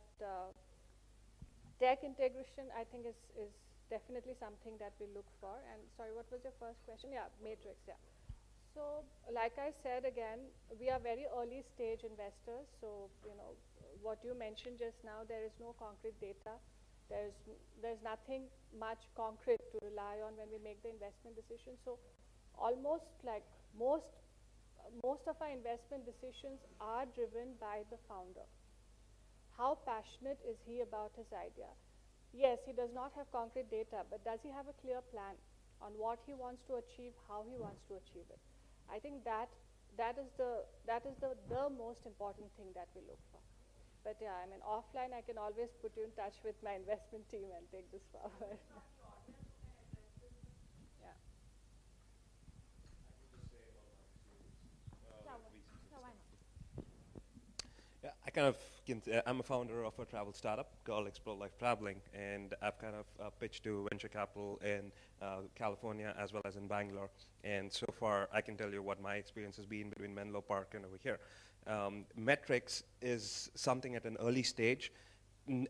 tech integration, I think, is definitely something that we look for. And sorry, what was your first question? Yeah, matrix, yeah. So, like I said again, we are very early stage investors. So, what you mentioned just now, there is no concrete data. There's nothing much concrete to rely on when we make the investment decision. So, almost like most of our investment decisions are driven by the founder. How passionate is he about his idea? Yes, he does not have concrete data, but does he have a clear plan on what he wants to achieve, how he wants to achieve it? I think that is the most important thing that we look for. But yeah, I mean, offline, I can always put you in touch with my investment team and take this forward. Yeah. Yeah, I kind of I'm a founder of a travel startup called Explore Life Traveling, and I've kind of pitched to venture capital in California as well as in Bangalore. And so far, I can tell you what my experience has been between Menlo Park and over here. Metrics is something at an early stage.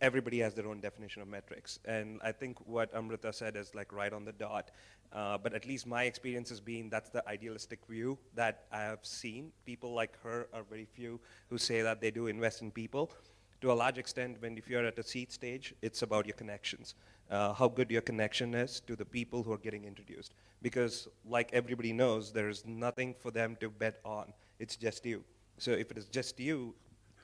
Everybody has their own definition of metrics. And I think what Amrita said is like right on the dot. But at least my experience has been that's the idealistic view that I have seen. People like her are very few who say that they do invest in people. To a large extent, if you're at a seed stage, it's about your connections. How good your connection is to the people who are getting introduced. Because like everybody knows, there's nothing for them to bet on. It's just you. So if it is just you,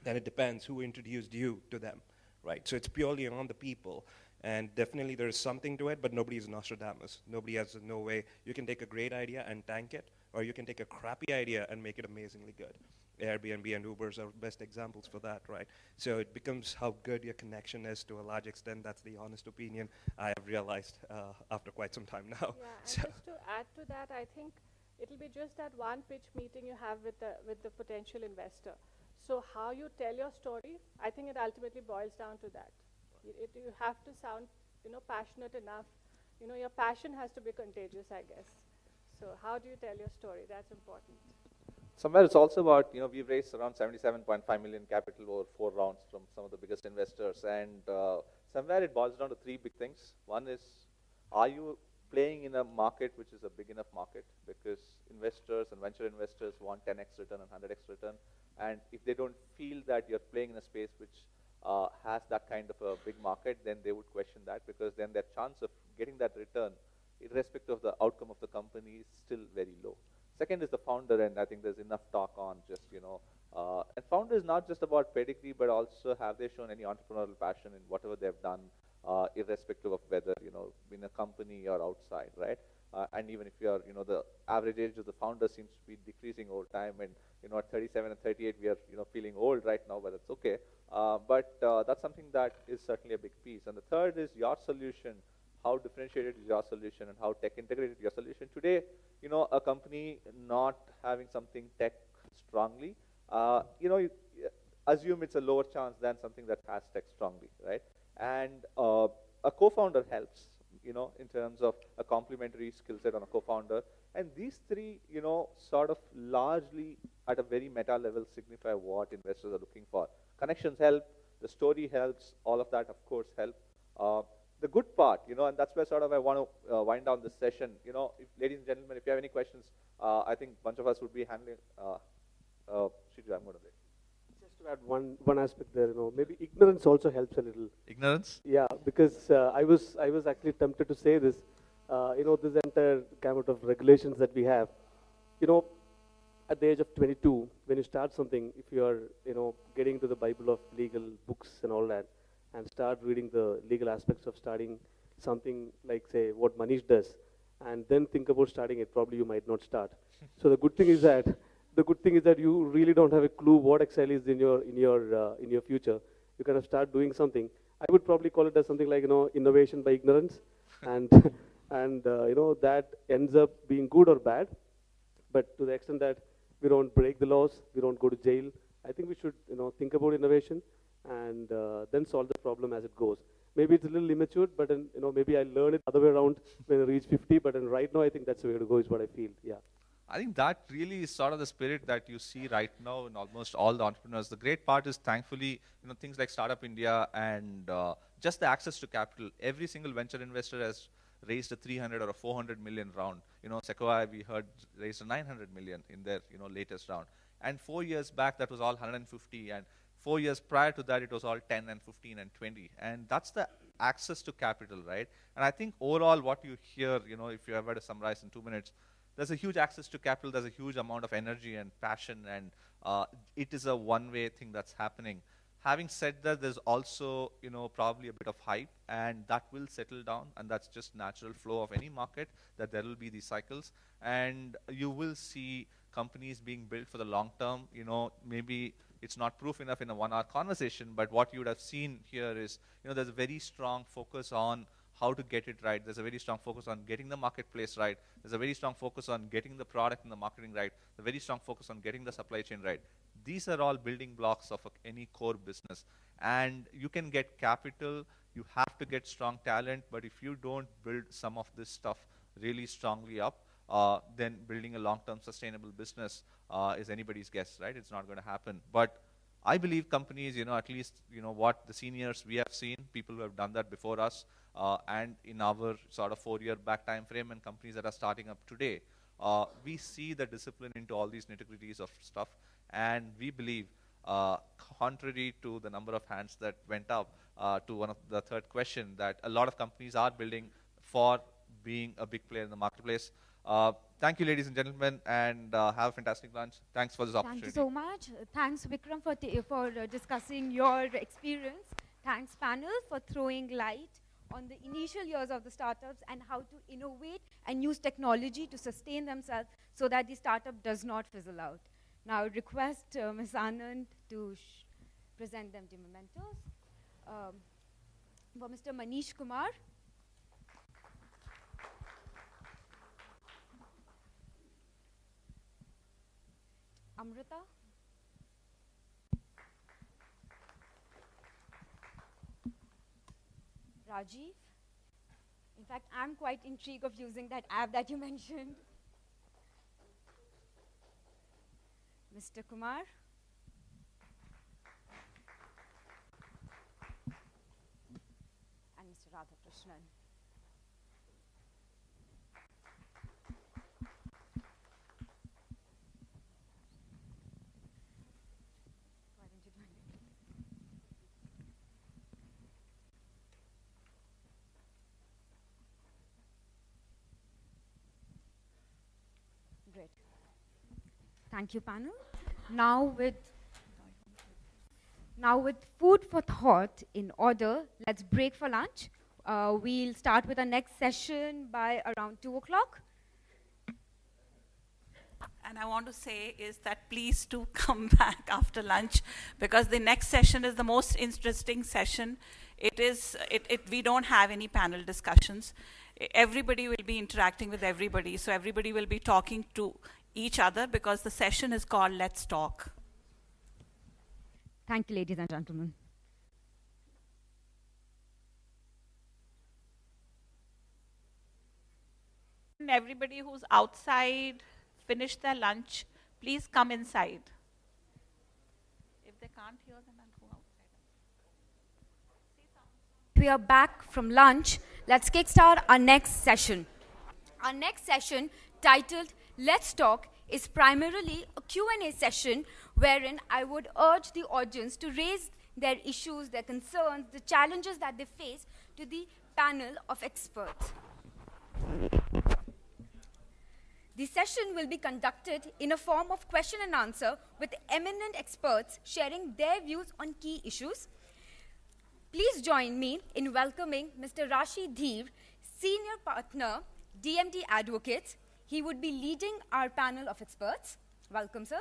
then it depends who introduced you to them. Right, so it's purely on the people, and definitely there is something to it, but nobody is Nostradamus. Nobody has no way. You can take a great idea and tank it, or you can take a crappy idea and make it amazingly good. Airbnb and Ubers are best examples for that, right? So it becomes how good your connection is to a large extent. That's the honest opinion I have realized after quite some time now. Yeah, and just to add to that, I think it'll be just that one pitch meeting you have with the potential investor. So how you tell your story, I think it ultimately boils down to that. You have to sound, passionate enough. Your passion has to be contagious, I guess. So how do you tell your story? That's important. Somewhere it's also about, we've raised around 77.5 million capital over 4 rounds from some of the biggest investors. And somewhere it boils down to 3 big things. One is, are you playing in a market which is a big enough market? Because investors and venture investors want 10x return and 100x return. And if they don't feel that you're playing in a space which has that kind of a big market, then they would question that, because then their chance of getting that return, irrespective of the outcome of the company, is still very low. Second is the founder, and I think there's enough talk on just, and founder is not just about pedigree, but also have they shown any entrepreneurial passion in whatever they've done, irrespective of whether, in a company or outside, right? And even if you're, the average age of the founder seems to be decreasing over time, and at 37 and 38, we are, feeling old right now, but it's okay. But that's something that is certainly a big piece. And the third is your solution. How differentiated is your solution, and how tech integrated is your solution? Today, a company not having something tech strongly, you assume it's a lower chance than something that has tech strongly, right? And a co-founder helps, in terms of a complementary skill set on a co-founder. And these 3, sort of largely at a very meta level signify what investors are looking for. Connections help, the story helps, all of that, of course, help. The good part, and that's where sort of I want to wind down this session. If, ladies and gentlemen, if you have any questions, I think a bunch of us would be handling. Shiju, I'm going to wait. Just to add one aspect there, maybe ignorance also helps a little. Ignorance? Yeah, because I was actually tempted to say this. This entire gamut of regulations that we have, at the age of 22, when you start something, if you are, getting to the Bible of legal books and all that, and start reading the legal aspects of starting something like, say, what Manish does, and then think about starting it, probably you might not start. So the good thing is that you really don't have a clue what exactly is in your future. You kind of start doing something. I would probably call it as something like, innovation by ignorance, and that ends up being good or bad. But to the extent that we don't break the laws, we don't go to jail, I think we should, think about innovation and then solve the problem as it goes. Maybe it's a little immature, but maybe I learn it other way around when I reach 50. But right now, I think that's the way to go. Is what I feel. Yeah. I think that really is sort of the spirit that you see right now in almost all the entrepreneurs. The great part is, thankfully, things like Startup India and just the access to capital. Every single venture investor has raised a 300 or a 400 million round. Sequoia, we heard, raised a 900 million in their latest round. And 4 years back, that was all 150. And 4 years prior to that, it was all 10 and 15 and 20. And that's the access to capital, right? And I think overall what you hear, if you ever to summarize in 2 minutes, there's a huge access to capital, there's a huge amount of energy and passion, and it is a one-way thing that's happening. Having said that, there's also, probably a bit of hype, and that will settle down, and that's just natural flow of any market, that there will be these cycles. And you will see companies being built for the long term. Maybe it's not proof enough in a 1-hour conversation, but what you would have seen here is, there's a very strong focus on how to get it right. There's a very strong focus on getting the marketplace right. There's a very strong focus on getting the product and the marketing right. A very strong focus on getting the supply chain right. These are all building blocks of any core business. And you can get capital, you have to get strong talent, but if you don't build some of this stuff really strongly up, then building a long-term sustainable business is anybody's guess, right? It's not going to happen. But I believe companies, at least, what the seniors we have seen, people who have done that before us, and in our sort of 4-year back time frame, and companies that are starting up today, we see the discipline into all these nitty-gritties of stuff, and we believe, contrary to the number of hands that went up to one of the third question, that a lot of companies are building for being a big player in the marketplace. Thank you, ladies and gentlemen, and have a fantastic lunch. Thanks for this opportunity. Thank you so much. Thanks, Vikram, for discussing your experience. Thanks, panel, for throwing light on the initial years of the startups and how to innovate and use technology to sustain themselves so that the startup does not fizzle out. Now, I would request Ms. Anand to present them the mementos. For Mr. Manish Kumar. Amrita. Rajiv. In fact, I'm quite intrigued of using that app that you mentioned. Mr. Kumar. And Mr. Radhakrishnan. Why don't you join me? Great. Thank you, panel. Now with food for thought in order, let's break for lunch. We'll start with our next session by around 2 o'clock. And I want to say is that please do come back after lunch, because the next session is the most interesting session. We don't have any panel discussions. Everybody will be interacting with everybody, so everybody will be talking to each other, because the session is called Let's Talk. Thank you, ladies and gentlemen. And everybody who's outside, finish their lunch, please come inside. If they can't hear, then I'll go outside. We are back from lunch. Let's kickstart our next session. Our next session, titled Let's Talk, is primarily a Q&A session wherein I would urge the audience to raise their issues, their concerns, the challenges that they face to the panel of experts. The session will be conducted in a form of question and answer with eminent experts sharing their views on key issues. Please join me in welcoming Mr. Rashi Dheer, Senior Partner, DMD Advocates. He would be leading our panel of experts. Welcome, sir.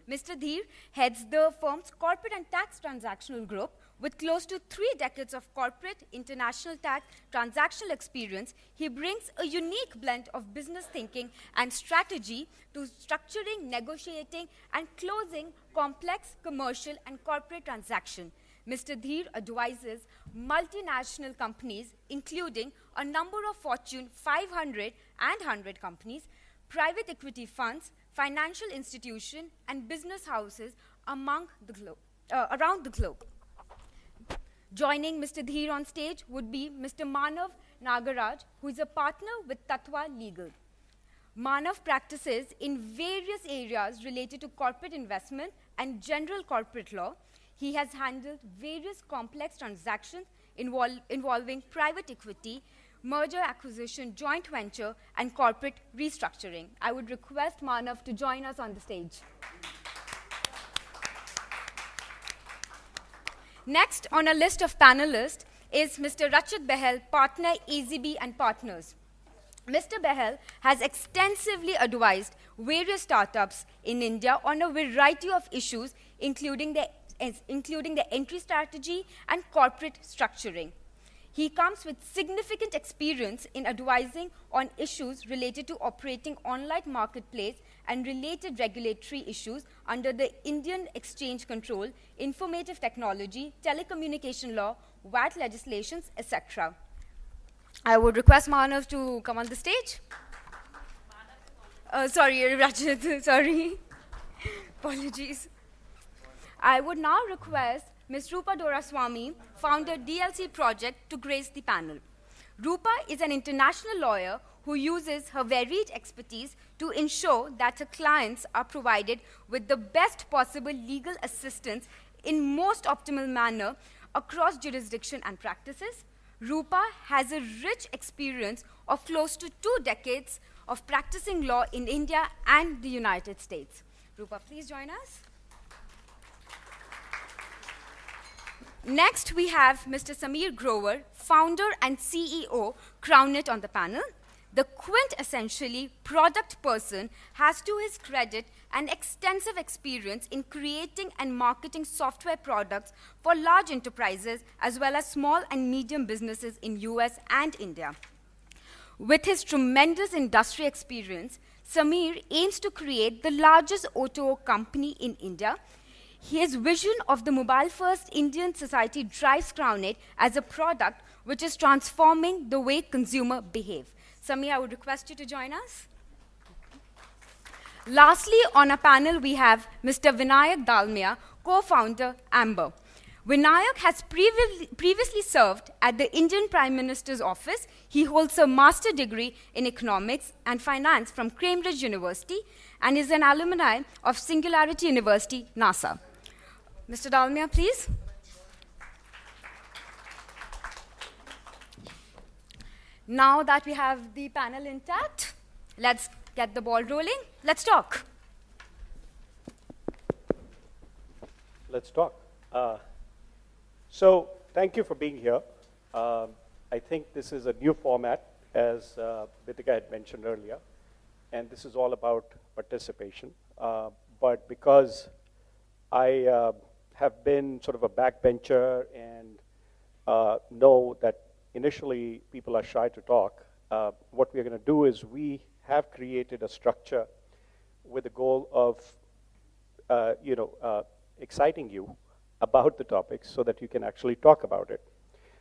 Mr. Dheer heads the firm's corporate and tax transactional group. With close to 3 decades of corporate international tax transactional experience, he brings a unique blend of business thinking and strategy to structuring, negotiating, and closing complex commercial and corporate transactions. Mr. Dheer advises multinational companies, including a number of Fortune 500 and 100 companies, private equity funds, financial institutions, and business houses around the globe. Joining Mr. Dheer on stage would be Mr. Manav Nagaraj, who is a partner with Tattva Legal. Manav practices in various areas related to corporate investment and general corporate law. He has handled various complex transactions involving private equity, merger acquisition, joint venture, and corporate restructuring. I would request Manav to join us on the stage. Next on a list of panelists is Mr. Rachit Behel, Partner, AZB and Partners. Mr. Behel has extensively advised various startups in India on a variety of issues, including the entry strategy and corporate structuring. He comes with significant experience in advising on issues related to operating online marketplace and related regulatory issues under the Indian Exchange Control, Informative Technology, Telecommunication Law, VAT legislations, etc. I would request Manav to come on the stage. Sorry, Rajat, sorry. Apologies. I would now request Ms. Rupa Doraswamy, founder DLC Project, to grace the panel. Rupa is an international lawyer who uses her varied expertise to ensure that her clients are provided with the best possible legal assistance in most optimal manner across jurisdiction and practices. Rupa has a rich experience of close to 2 decades of practicing law in India and the United States. Rupa, please join us. Next, we have Mr. Samir Grover, founder and CEO, CrownIt, on the panel. The quintessentially product person has to his credit an extensive experience in creating and marketing software products for large enterprises as well as small and medium businesses in US and India. With his tremendous industry experience, Samir aims to create the largest auto company in India. His vision of the mobile-first Indian society drives CrownIt as a product which is transforming the way consumers behave. Samir, I would request you to join us. Lastly, on our panel, we have Mr. Vinayak Dalmia, co-founder, Amber. Vinayak has previously served at the Indian Prime Minister's office. He holds a master's degree in economics and finance from Cambridge University and is an alumni of Singularity University, NASA. Mr. Dalmia, please. Now that we have the panel intact, let's get the ball rolling. Let's talk. Let's talk. So thank you for being here. I think this is a new format, as Bitika had mentioned earlier, and this is all about participation. But because I have been sort of a backbencher and know that initially people are shy to talk, what we're going to do is we have created a structure with the goal of exciting you about the topics so that you can actually talk about it.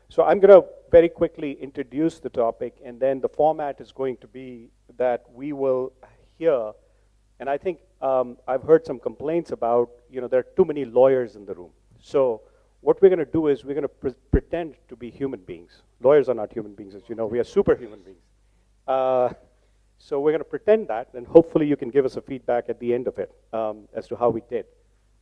So I'm going to very quickly introduce the topic, and then the format is going to be that we will hear, and I think I've heard some complaints about, there are too many lawyers in the room. So what we're going to do is we're going to pretend to be human beings. Lawyers are not human beings, as you know. We are superhuman beings. So we're going to pretend that, and hopefully you can give us a feedback at the end of it as to how we did.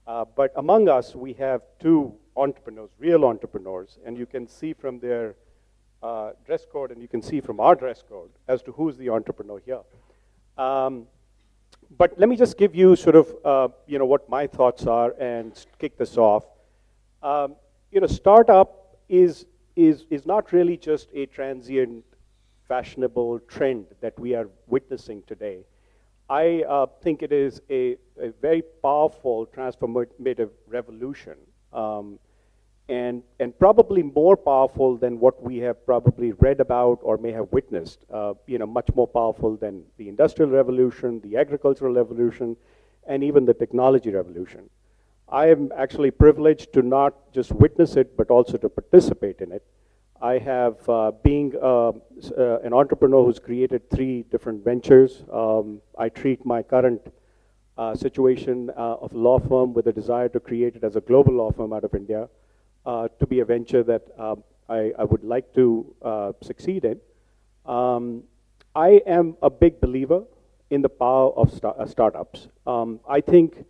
But among us, we have 2 entrepreneurs, real entrepreneurs, and you can see from their dress code and you can see from our dress code as to who's the entrepreneur here. But let me just give you sort of, what my thoughts are and kick this off. Startup is not really just a transient, fashionable trend that we are witnessing today. I think it is a very powerful transformative revolution, and probably more powerful than what we have probably read about or may have witnessed. Much more powerful than the Industrial Revolution, the Agricultural Revolution, and even the Technology Revolution. I am actually privileged to not just witness it, but also to participate in it. I have, being an entrepreneur who's created 3 different ventures, I treat my current situation of a law firm with a desire to create it as a global law firm out of India to be a venture that I would like to succeed in. I am a big believer in the power of startups. I think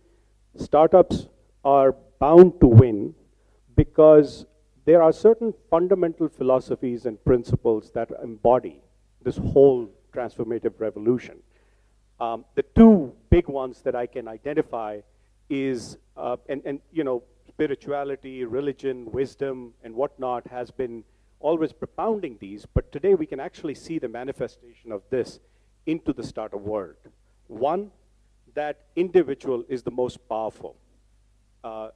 startups are bound to win because there are certain fundamental philosophies and principles that embody this whole transformative revolution. The 2 big ones that I can identify is, spirituality, religion, wisdom, and whatnot has been always propounding these, but today we can actually see the manifestation of this into the startup world. One, that individual is the most powerful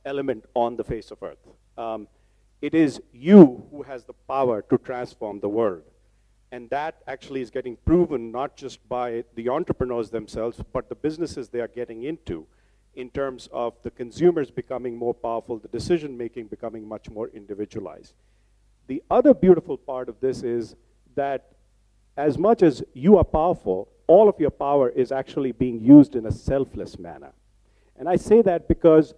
element on the face of earth. It is you who has the power to transform the world. And that actually is getting proven not just by the entrepreneurs themselves, but the businesses they are getting into in terms of the consumers becoming more powerful, the decision-making becoming much more individualized. The other beautiful part of this is that as much as you are powerful, all of your power is actually being used in a selfless manner. And I say that because,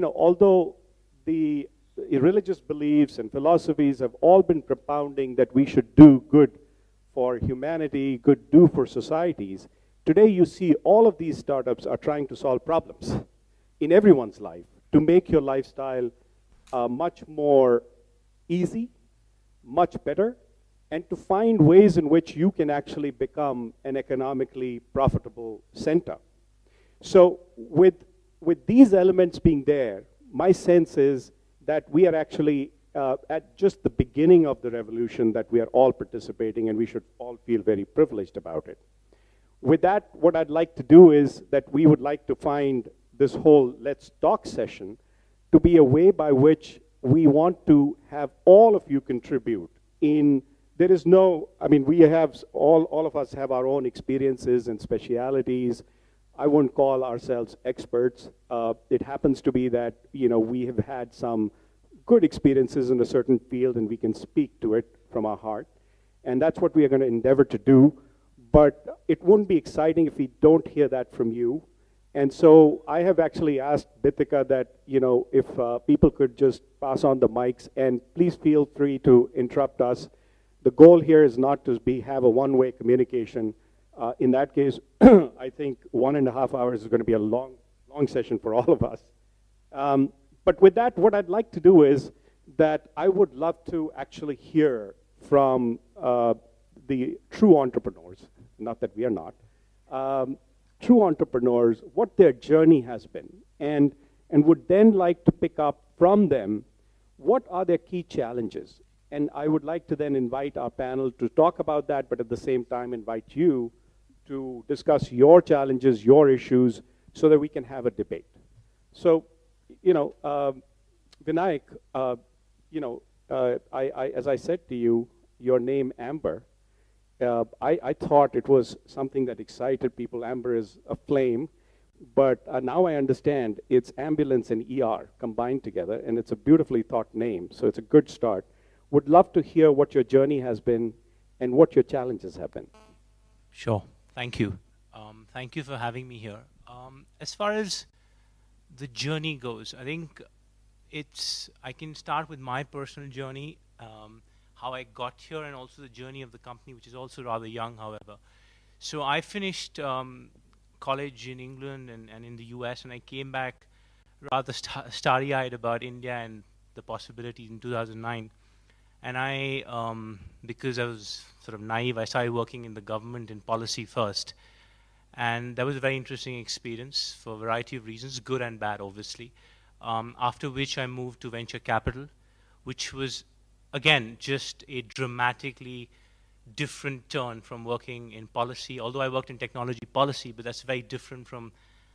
although the religious beliefs and philosophies have all been propounding that we should do good for humanity, good do for societies, today you see all of these startups are trying to solve problems in everyone's life to make your lifestyle much more easy, much better, and to find ways in which you can actually become an economically profitable center. So with these elements being there, my sense is that we are actually at just the beginning of the revolution that we are all participating, and we should all feel very privileged about it. With that, what I'd like to do is that we would like to find this whole Let's Talk session to be a way by which we want to have all of you contribute in. There is no, we have, all of us have our own experiences and specialities. I won't call ourselves experts. It happens to be that, we have had some good experiences in a certain field and we can speak to it from our heart. And that's what we are going to endeavor to do. But it wouldn't be exciting if we don't hear that from you. And so I have actually asked Bitika that, if people could just pass on the mics, and please feel free to interrupt us. The goal here is not to have a one-way communication. In that case, I think 1.5 hours is going to be a long session for all of us. But with that, what I'd like to do is that I would love to actually hear from the true entrepreneurs, not that we are not, true entrepreneurs, what their journey has been, and would then like to pick up from them what are their key challenges. And I would like to then invite our panel to talk about that, but at the same time invite you to discuss your challenges, your issues, so that we can have a debate. So, Vinayak, as I said to you, your name Amber, I thought it was something that excited people. Amber is a flame, but now I understand it's ambulance and ER combined together, and it's a beautifully thought name, so it's a good start. Would love to hear what your journey has been and what your challenges have been. Sure, thank you. Thank you for having me here. As far as the journey goes, I think I can start with my personal journey, how I got here, and also the journey of the company, which is also rather young, however. So I finished college in England and in the US, and I came back rather starry-eyed about India and the possibilities in 2009. And I, because I was sort of naive, I started working in the government in policy first. And that was a very interesting experience for a variety of reasons, good and bad, obviously. After which I moved to venture capital, which was, again, just a dramatically different turn from working in policy. Although I worked in technology policy, but that's very different from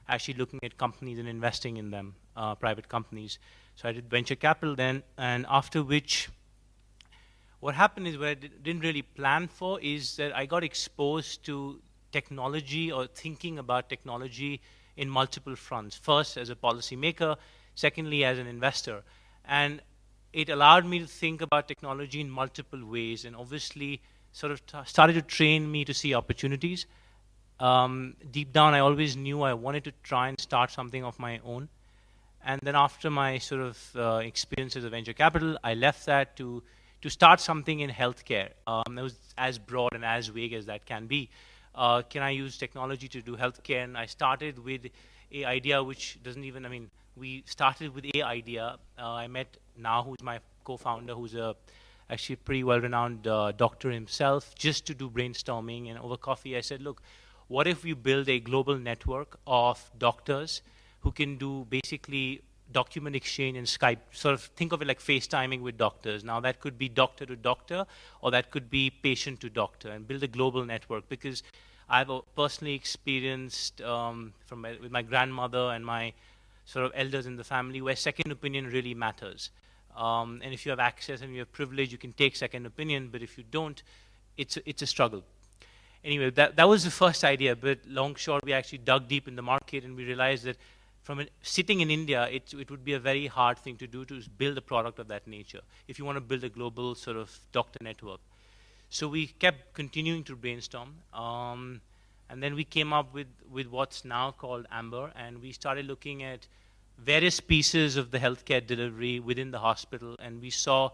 actually looking at companies and investing in them, private companies. So I did venture capital then, and after which, what happened is, what I didn't really plan for is that I got exposed to technology or thinking about technology in multiple fronts. First, as a policymaker, secondly, as an investor. And it allowed me to think about technology in multiple ways, and obviously sort of started to train me to see opportunities. Deep down, I always knew I wanted to try and start something of my own. And then after my sort of experience as a venture capital, I left that to start something in healthcare. It was as broad and as vague as that can be. Can I use technology to do healthcare? And I started with a idea which doesn't even, we started with a idea. I met now, who's my co-founder, who's actually pretty well-renowned doctor himself, just to do brainstorming. And over coffee, I said, look, what if we build a global network of doctors who can do basically document exchange and Skype, sort of think of it like FaceTiming with doctors. Now that could be doctor to doctor, or that could be patient to doctor, and build a global network. Because I've personally experienced with my grandmother and my sort of elders in the family where second opinion really matters. And if you have access and you have privilege, you can take second opinion, but if you don't, it's a struggle. Anyway, that was the first idea, but long short, we actually dug deep in the market and we realized that sitting in India, it would be a very hard thing to do, to build a product of that nature if you want to build a global sort of doctor network. So we kept continuing to brainstorm, and then we came up with what's now called Amber, and we started looking at various pieces of the healthcare delivery within the hospital, and we saw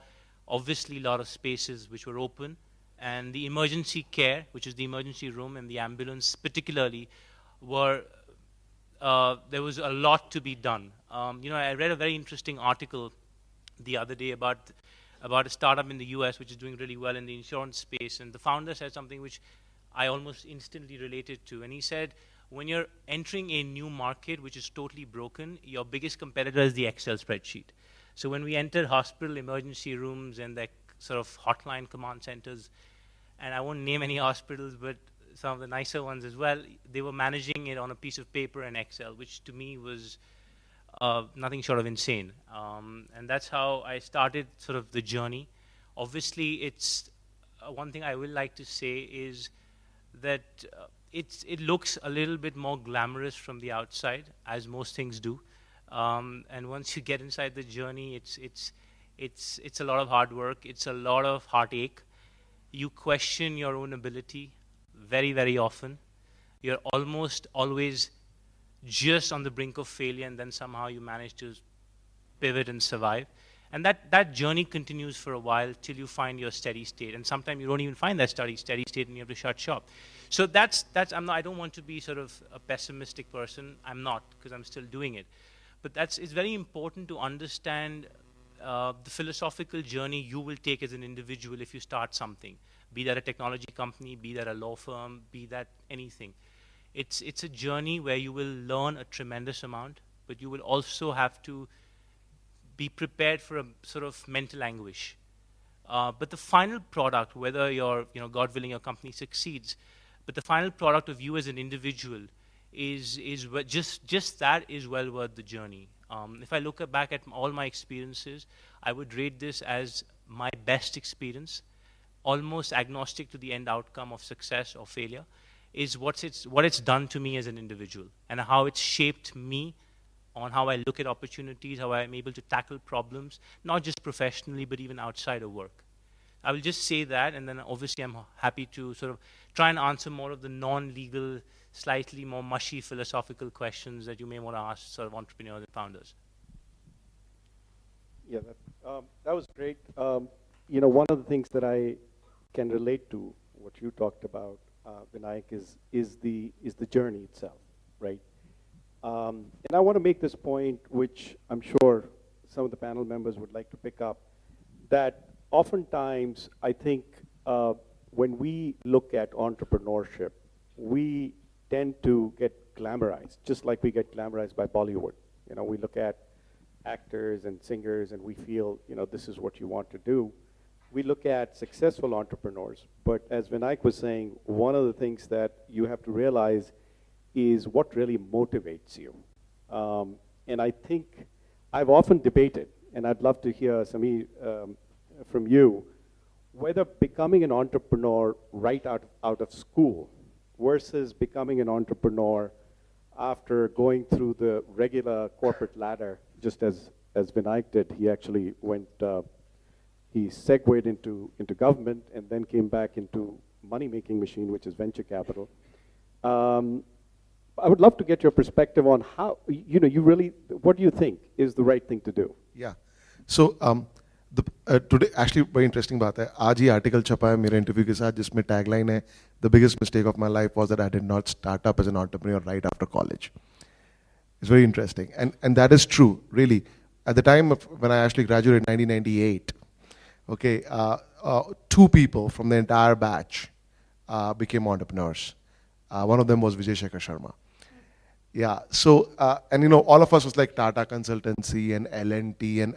obviously a lot of spaces which were open, and the emergency care, which is the emergency room and the ambulance particularly, were there was a lot to be done. I read a very interesting article the other day about a startup in the US which is doing really well in the insurance space, and the founder said something which I almost instantly related to, and he said, when you're entering a new market which is totally broken, your biggest competitor is the Excel spreadsheet. So when we entered hospital emergency rooms and the sort of hotline command centers, and I won't name any hospitals, but some of the nicer ones as well, they were managing it on a piece of paper and Excel, which to me was nothing short of insane. And that's how I started sort of the journey. Obviously, it's one thing I will like to say is that it looks a little bit more glamorous from the outside, as most things do. And once you get inside the journey, it's a lot of hard work. It's a lot of heartache. You question your own ability very, very often. You're almost always just on the brink of failure, and then somehow you manage to pivot and survive. And that journey continues for a while till you find your steady state. And sometimes you don't even find that steady state, and you have to shut shop. So I don't want to be sort of a pessimistic person. I'm not, because I'm still doing it. But it's very important to understand the philosophical journey you will take as an individual if you start something, be that a technology company, be that a law firm, be that anything. It's a journey where you will learn a tremendous amount, but you will also have to be prepared for a sort of mental anguish. But the final product, whether God willing, your company succeeds, but the final product of you as an individual is just that is well worth the journey. If I look back at all my experiences, I would rate this as my best experience, almost agnostic to the end outcome of success or failure, is what it's done to me as an individual and how it's shaped me on how I look at opportunities, how I'm able to tackle problems, not just professionally, but even outside of work. I will just say that, and then obviously I'm happy to sort of try and answer more of the non-legal, slightly more mushy philosophical questions that you may want to ask sort of entrepreneurs and founders. Yeah, that was great. One of the things that I can relate to what you talked about, Vinayak, is the journey itself, right? And I want to make this point, which I'm sure some of the panel members would like to pick up, that oftentimes I think when we look at entrepreneurship, we tend to get glamorized, just like we get glamorized by Bollywood. We look at actors and singers and we feel, this is what you want to do. We look at successful entrepreneurs, but as Vinayak was saying, one of the things that you have to realize is what really motivates you. And I think I've often debated, and I'd love to hear, Samir, from you, whether becoming an entrepreneur right out of school versus becoming an entrepreneur after going through the regular corporate ladder, just as Vinayak did. He actually went, he segued into government and then came back into money-making machine, which is venture capital. I would love to get your perspective on how, what do you think is the right thing to do? Yeah. So, today actually very interesting बात है. आज ही article छपा है मेरे interview के साथ जिसमें tagline है, the biggest mistake of my life was that I did not start up as an entrepreneur right after college. It's very interesting, and that is true, really. At the time when I actually graduated in 1998, okay, 2 people from the entire batch became entrepreneurs. One of them was Vishesh C Sharma. Yeah, so, and all of us was like Tata Consultancy and L&T and,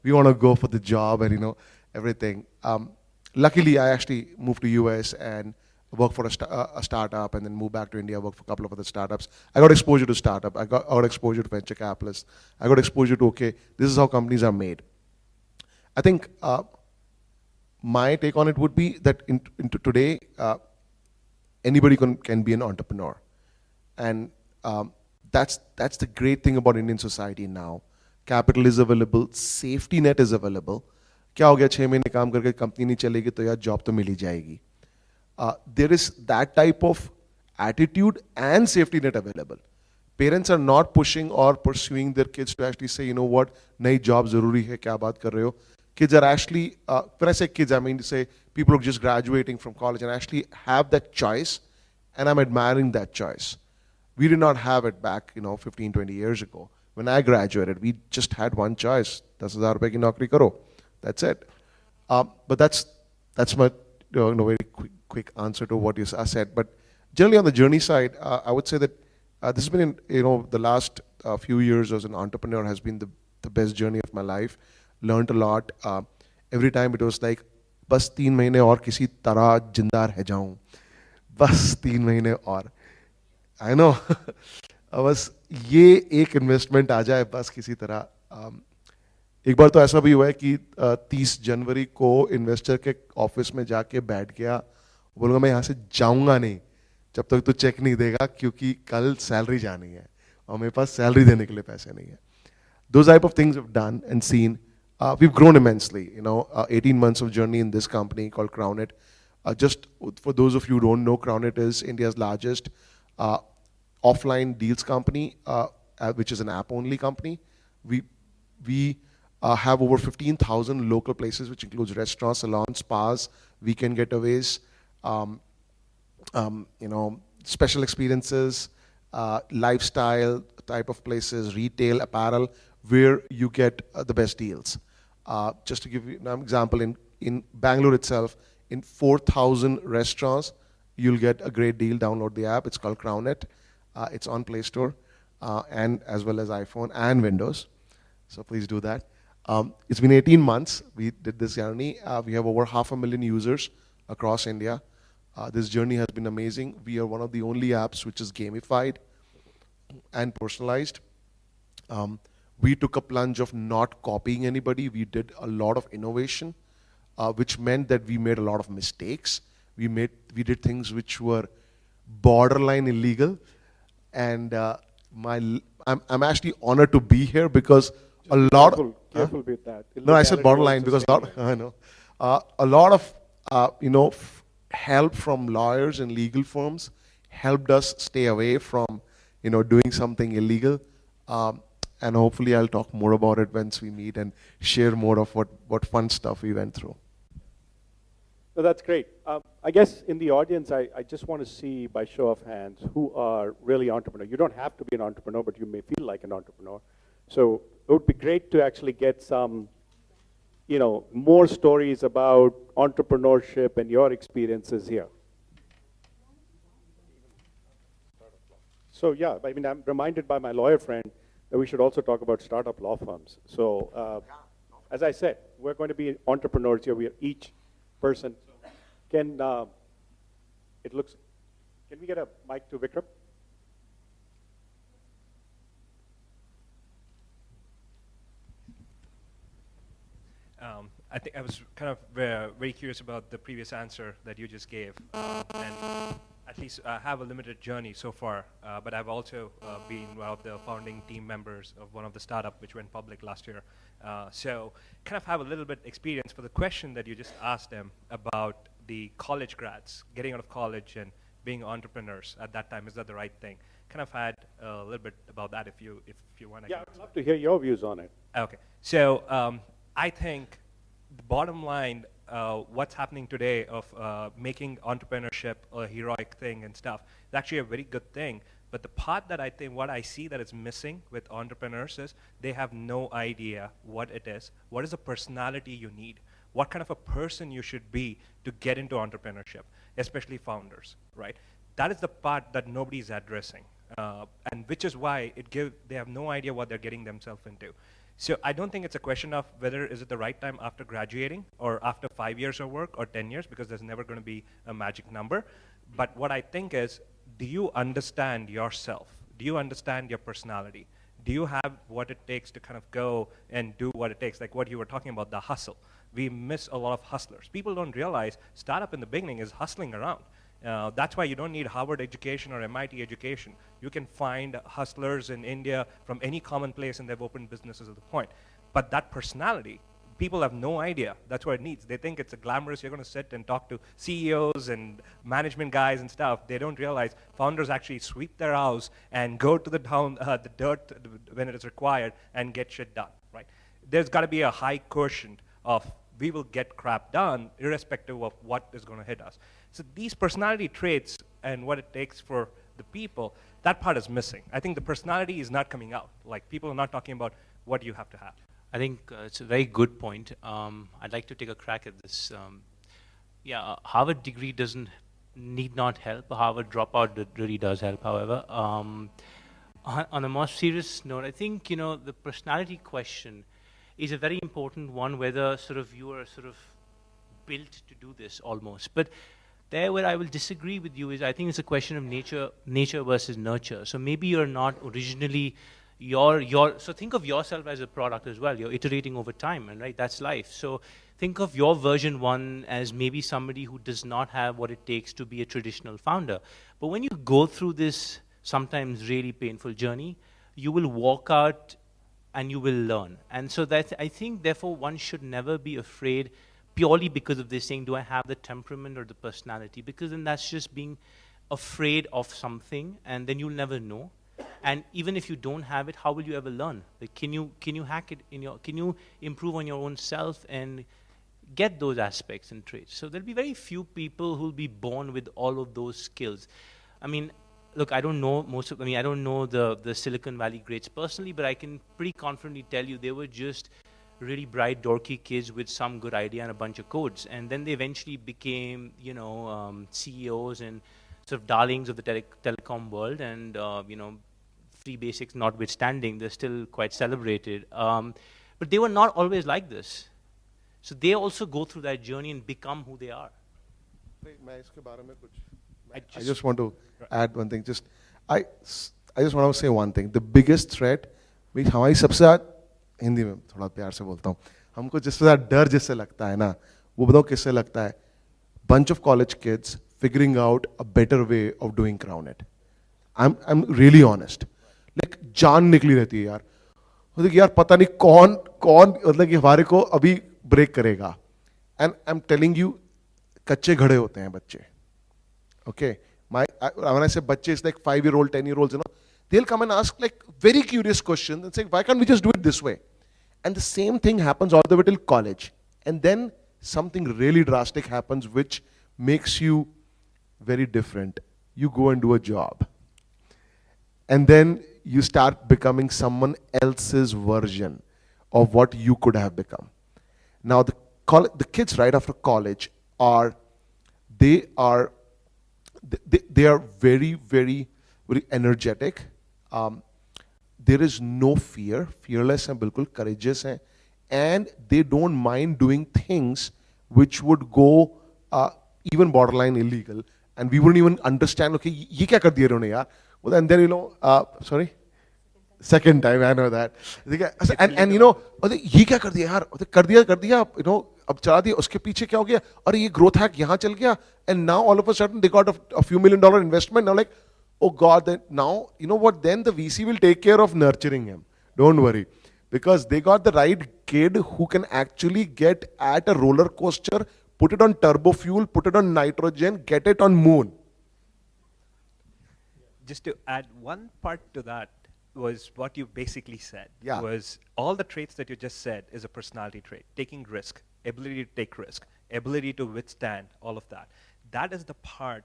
we want to go for the job and, everything. Luckily, I actually moved to US and worked for a startup and then moved back to India, worked for a couple of other startups. I got exposure to startup. I got exposure to venture capitalists. I got exposure to, okay, this is how companies are made. I think my take on it would be that into today, anybody can be an entrepreneur. And that's the great thing about Indian society now. Capital is available, safety net is available. क्या हो गया 6 महीने काम करके company नहीं चलेगी तो यार जॉब तो मिल ही जाएगी. There is that type of attitude and safety net available. Parents are not pushing or pursuing their kids to actually say, you know what, नई job ज़रूरी है, क्या बात कर रहे हो. Kids are actually, when I say kids, I mean to say people who are just graduating from college and actually have that choice, and I'm admiring that choice. We did not have it back, 15, 20 years ago. When I graduated, we just had one choice, 10,000 rupees ki naukri karo. That's it. But that's my very quick answer to what you said. But generally on the journey side, I would say that this has been, the last few years as an entrepreneur has been the best journey of my life. Learned a lot. Every time it was like, बस 3 महीने और किसी तरह जिंदा रह जाऊं. बस 3 महीने और. I know. बस ये एक इन्वेस्टमेंट आ जाए बस किसी तरह. एक बार तो ऐसा भी हुआ है कि 30 जनवरी को इन्वेस्टर के ऑफिस में जाके बैठ गया, बोलूँगा मैं यहाँ से जाऊँगा नहीं जब तक तू चेक नहीं देगा क्योंकि कल सैलरी जानी है और मेरे पास सैलरी देने के लिए पैसे नहीं है. Those type of things we've done and seen. We've grown immensely, 18 months of journey in this company called Crownit. Just for those of you who don't know, Crownit is India's largest offline deals company, which is an app-only company. We have over 15,000 local places, which includes restaurants, salons, spas, weekend getaways, special experiences, lifestyle type of places, retail, apparel, where you get the best deals. Just to give you an example, in Bangalore itself, in 4,000 restaurants, you'll get a great deal. Download the app. It's called Crownit. It's on Play Store and as well as iPhone and Windows. So please do that. It's been 18 months. We did this journey. We have over 500,000 users across India. This journey has been amazing. We are one of the only apps which is gamified and personalized. We took a plunge of not copying anybody. We did a lot of innovation, which meant that we made a lot of mistakes. We did things which were borderline illegal. And I'm actually honored to be here because a lot of... Careful with that. No, I said borderline because I know. A lot of, help from lawyers and legal firms helped us stay away from, doing something illegal. And hopefully I'll talk more about it once we meet and share more of what fun stuff we went through. So that's great. I guess in the audience, I just want to see by show of hands who are really entrepreneurs. You don't have to be an entrepreneur, but you may feel like an entrepreneur. So it would be great to actually get some, more stories about entrepreneurship and your experiences here. So yeah, I mean, I'm reminded by my lawyer friend that we should also talk about startup law firms. So as I said, we're going to be entrepreneurs here. We are each person. Can we get a mic to Vikram? I think I was kind of very curious about the previous answer that you just gave, and at least I have a limited journey so far, but I've also been one of the founding team members of one of the startup which went public last year. So kind of have a little bit experience for the question that you just asked them about the college grads, getting out of college and being entrepreneurs at that time. Is that the right thing? Kind of had a little bit about that if you want to. Yeah, I'd love to hear your views on it. Okay, so I think the bottom line, what's happening today of making entrepreneurship a heroic thing and stuff, is actually a very good thing. But the part that I think, what I see that is missing with entrepreneurs is they have no idea what it is. What is the personality you need? What kind of a person you should be to get into entrepreneurship, especially founders, right? That is the part that nobody's addressing. And which is why they have no idea what they're getting themselves into. So I don't think it's a question of whether is it the right time after graduating or after 5 years of work or 10 years, because there's never going to be a magic number. But what I think is, do you understand yourself? Do you understand your personality? Do you have what it takes to kind of go and do what it takes? Like what you were talking about, the hustle. We miss a lot of hustlers. People don't realize startup in the beginning is hustling around. That's why you don't need Harvard education or MIT education. You can find hustlers in India from any common place, and they've opened businesses at the point. But that personality, people have no idea that's what it needs. They think it's a glamorous, you're going to sit and talk to CEOs and management guys and stuff. They don't realize founders actually sweep their house and go to the dirt when it is required and get shit done, right? There's got to be a high quotient of we will get crap done irrespective of what is going to hit us. So these personality traits and what it takes for the people, that part is missing. I think the personality is not coming out. Like people are not talking about what you have to have. I think it's a very good point. I'd like to take a crack at this. Yeah, a Harvard degree need not help. A Harvard dropout really does help, however. On a more serious note, I think, the personality question is a very important one, whether you are built to do this almost. But there where I will disagree with you is I think it's a question of nature versus nurture. So maybe you're not originally so think of yourself as a product as well. You're iterating over time, and right, that's life. So think of your version 1 as maybe somebody who does not have what it takes to be a traditional founder. But when you go through this sometimes really painful journey, you will walk out and you will learn. And so that I think therefore one should never be afraid purely because of this saying, do I have the temperament or the personality? Because then that's just being afraid of something, and then you'll never know. And even if you don't have it, how will you ever learn? Like, can you hack it can you improve on your own self and get those aspects and traits? So there'll be very few people who'll be born with all of those skills. I mean, look, I don't know I don't know the Silicon Valley greats personally, but I can pretty confidently tell you they were just really bright, dorky kids with some good idea and a bunch of codes. And then they eventually became, CEOs and sort of darlings of the telecom world, and, free basics notwithstanding, they're still quite celebrated. But they were not always like this. So they also go through that journey and become who they are. I just want to add one thing. I just want to say one thing. The biggest threat means हमारी सबसे ज़्यादा हिंदी में थोड़ा प्यार से बोलता हूँ. हमको जिससे ज़्यादा डर जिससे लगता है ना, वो बताओ किससे लगता है? Bunch of college kids figuring out a better way of doing crown it. I'm really honest. Like जान निकली रहती है यार. मतलब यार पता नहीं कौन मतलब कि हमारे को अभी ब्रेक करेगा. And I'm telling you, कच्चे घड़े होते हैं बच्चे. Okay, when I say bache, it's like 5-year-old, 10-year-olds, they'll come and ask like very curious questions and say, why can't we just do it this way? And the same thing happens all the way till college. And then something really drastic happens which makes you very different. You go and do a job. And then you start becoming someone else's version of what you could have become. Now the kids right after college they are very, very, very energetic. There is no fear, fearless and bilkul courageous hai, and they don't mind doing things which would go even borderline illegal, and we wouldn't even understand. Okay, ye kya kar diya inhone yaar? Well, and then sorry, second time I know that. And ye kya kar diya yaar? Kar diya. अब चला दिया, उसके पीछे क्या हो गया? अरे ये growth hack यहाँ चल गया, and now all of a sudden they got a few $1 million investment. Now like, oh God, then now you know what? Then the VC will take care of nurturing him. Don't worry, because they got the right kid who can actually get at a roller coaster, put it on turbo fuel, put it on nitrogen, get it on moon. Just to add one part to that was what you basically said. Yeah. Was all the traits that you just said is a personality trait. Taking risk, ability to take risk, ability to withstand, all of that. That is the part,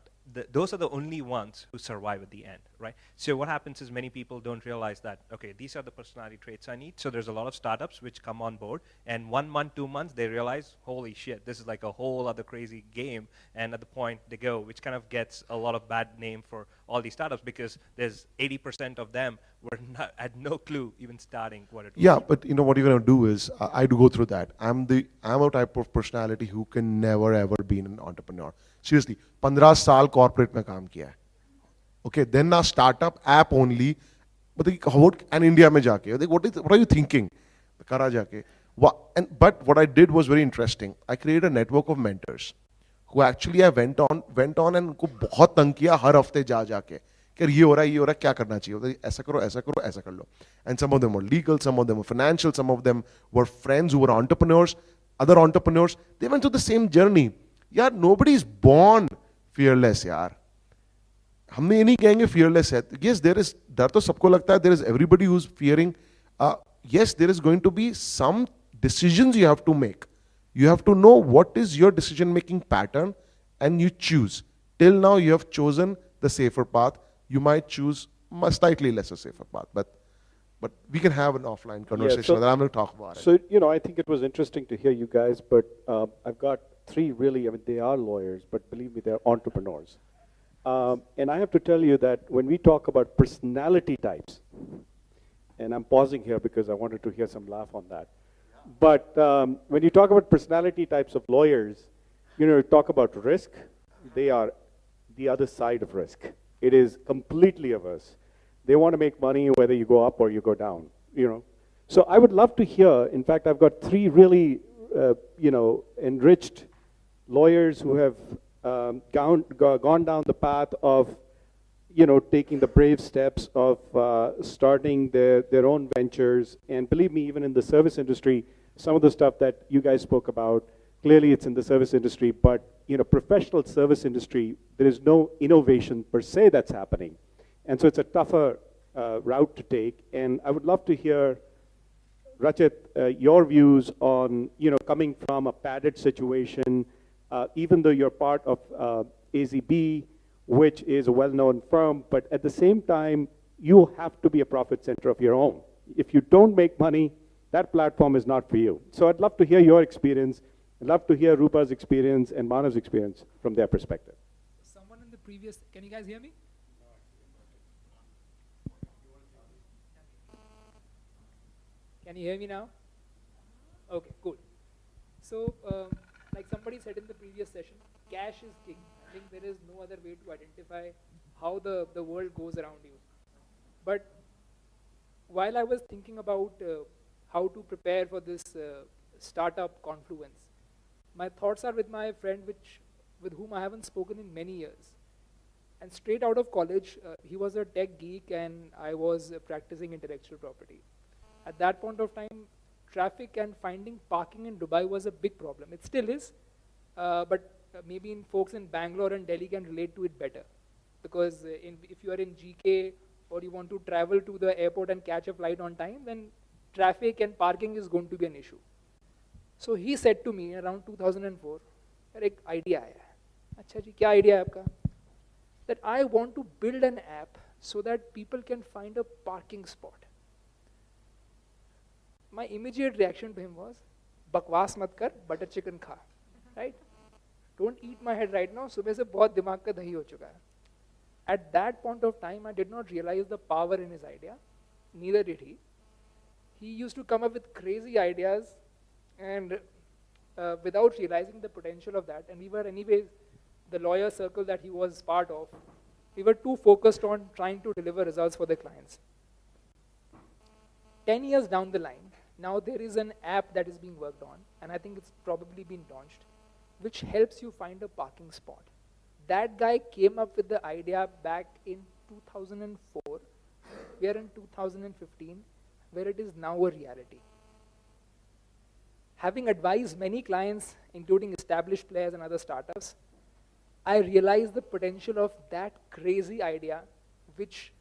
those are the only ones who survive at the end, right? So what happens is many people don't realize that, okay, these are the personality traits I need. So there's a lot of startups which come on board, and 1 month, 2 months, they realize, holy shit, this is like a whole other crazy game. And at the point they go, which kind of gets a lot of bad name for all these startups, because there's 80% of them had no clue even starting what it was. Yeah, but you know what you're going to do is, I do go through that. I'm a type of personality who can never ever be an entrepreneur. Seriously, 15 साल corporate में काम किया है. Okay, then now startup app only, and India mein jaake, what are you thinking? Kara jaake. But what I did was very interesting. I created a network of mentors who actually I went on and उनको बहुत तंग किया हर हफ्ते जाके कि ये हो रहा है क्या करना चाहिए, ऐसा करो ऐसा कर लो. And some of them were legal, some of them were financial, some of them were friends who were entrepreneurs, other entrepreneurs. They went through the same journey. यार, nobody is born fearless यार. हमने ये नहीं कहेंगे fearless है. Yes, there is, डर तो सबको लगता है. There is everybody who's fearing. Yes, there is going to be some decisions you have to make. You have to know what is your decision making pattern and you choose. Till now you have chosen the safer path. You might choose a slightly lesser safer path, but we can have an offline conversation that I'm going to talk about it. So, I think it was interesting to hear you guys, but I've got three really, they are lawyers, but believe me, they're entrepreneurs. And I have to tell you that when we talk about personality types, and I'm pausing here because I wanted to hear some laugh on that. But when you talk about personality types of lawyers, you talk about risk, they are the other side of risk. It is completely averse. They want to make money whether you go up or you go down, So I would love to hear, in fact, I've got three really, enriched lawyers who have gone down the path of, taking the brave steps of starting their own ventures. And believe me, even in the service industry, some of the stuff that you guys spoke about, clearly it's in the service industry, but professional service industry, there is no innovation per se that's happening. And so it's a tougher route to take. And I would love to hear, Rajat, your views on, coming from a padded situation, even though you're part of AZB, which is a well-known firm, but at the same time, you have to be a profit center of your own. If you don't make money, that platform is not for you. So I'd love to hear your experience. I'd love to hear Rupa's experience and Manav's experience from their perspective. Someone in the previous, can you guys hear me? Can you hear me now? Okay, cool. So, like somebody said in the previous session, cash is king. I think there is no other way to identify how the world goes around you. But while I was thinking about how to prepare for this Start-Up Confluence, my thoughts are with my friend with whom I haven't spoken in many years. And straight out of college, he was a tech geek and I was practicing intellectual property. At that point of time, traffic and finding parking in Dubai was a big problem. It still is, but maybe folks in Bangalore and Delhi can relate to it better. Because if you are in GK or you want to travel to the airport and catch a flight on time, then traffic and parking is going to be an issue. So he said to me around 2004, एक idea है. अच्छा जी, क्या idea है आपका? That I want to build an app so that people can find a parking spot. My immediate reaction to him was, बकवास मत कर, butter chicken खा, right? Don't eat my head right now. सुबह से बहुत दिमाग का दही हो चुका है. At that point of time, I did not realize the power in his idea. Neither did he. He used to come up with crazy ideas and without realizing the potential of that. And we were anyways, the lawyer circle that he was part of, we were too focused on trying to deliver results for the clients. 10 years down the line, now there is an app that is being worked on, and I think it's probably been launched, which helps you find a parking spot. That guy came up with the idea back in 2004. We are in 2015, where it is now a reality. Having advised many clients, including established players and other startups, I realized the potential of that crazy idea, which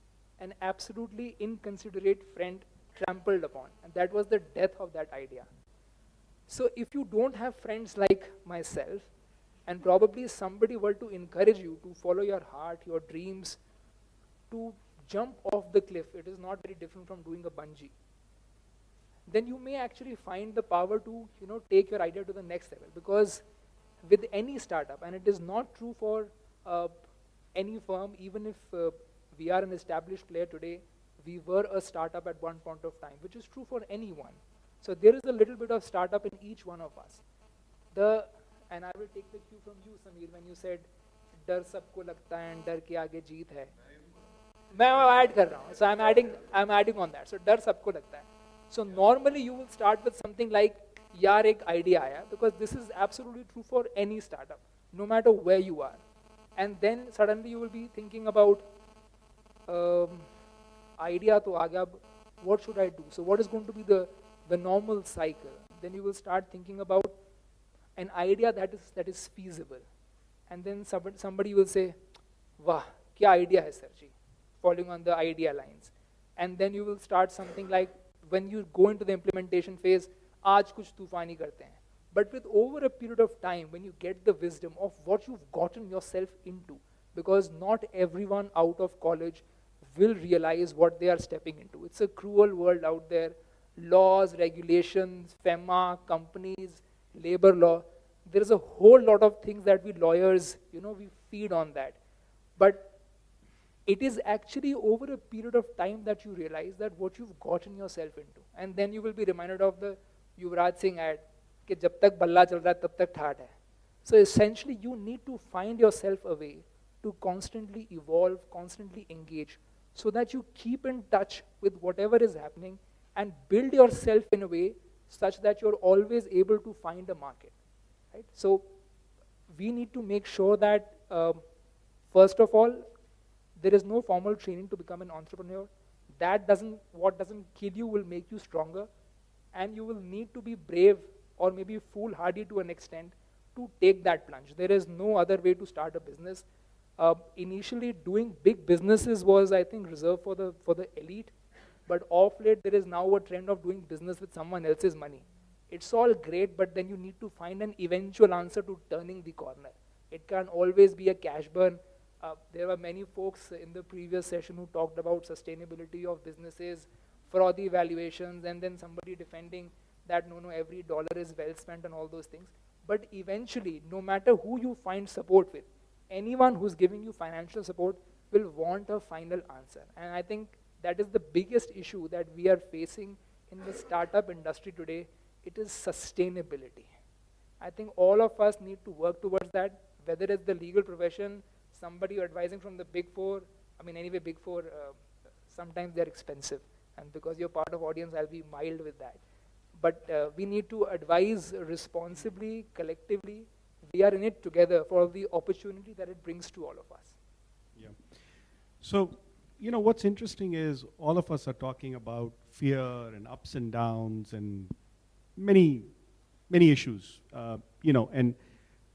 an absolutely inconsiderate friend trampled upon. And that was the death of that idea. So if you don't have friends like myself, and probably somebody were to encourage you to follow your heart, your dreams, to jump off the cliff, it is not very different from doing a bungee, then you may actually find the power to take your idea to the next level. Because with any startup, and it is not true for any firm, even if we are an established player today, we were a startup at one point of time, which is true for anyone. So there is a little bit of startup in each one of us. And I will take the cue from you, Sameer, when you said, "Dar sabko lagta hai and dar ke aage jeet hai." मैं add कर रहा हूँ, so I'm adding on that. So डर सबको लगता है. So normally you will start with something like यार एक idea आया, because this is absolutely true for any startup, no matter where you are. And then suddenly you will be thinking about idea तो आ गया, what should I do? So what is going to be the normal cycle? Then you will start thinking about an idea that is feasible. And then somebody will say, वाह क्या idea है sir ji, following on the idea lines. And then you will start something like, when you go into the implementation phase, आज कुछ तूफानी करते हैं. But with over a period of time, when you get the wisdom of what you've gotten yourself into, because not everyone out of college will realize what they are stepping into. It's a cruel world out there. Laws, regulations, FEMA, companies, labor law. There is a whole lot of things that we lawyers, we feed on that. But it is actually over a period of time that you realize that what you've gotten yourself into. And then you will be reminded of the Yuvraj Singh ad, कि जब तक बल्ला चल रहा है तब तक ठाट है. So essentially you need to find yourself a way to constantly evolve, constantly engage, so that you keep in touch with whatever is happening and build yourself in a way such that you're always able to find a market. Right? So we need to make sure that first of all, there is no formal training to become an entrepreneur. What doesn't kill you will make you stronger, and you will need to be brave or maybe foolhardy to an extent to take that plunge. There is no other way to start a business. Initially, doing big businesses was, I think, reserved for the elite, but of late there is now a trend of doing business with someone else's money. It's all great, but then you need to find an eventual answer to turning the corner. It can't always be a cash burn. There were many folks in the previous session who talked about sustainability of businesses, frothy valuations, and then somebody defending that no, every dollar is well spent and all those things. But eventually, no matter who you find support with, anyone who's giving you financial support will want a final answer. And I think that is the biggest issue that we are facing in the startup industry today. It is sustainability. I think all of us need to work towards that, whether it's the legal profession, somebody advising from the Big Four. I mean, anyway, Big Four, sometimes they're expensive. And because you're part of audience, I'll be mild with that. But we need to advise responsibly, collectively. We are in it together for the opportunity that it brings to all of us. Yeah. So, what's interesting is all of us are talking about fear and ups and downs and many issues, and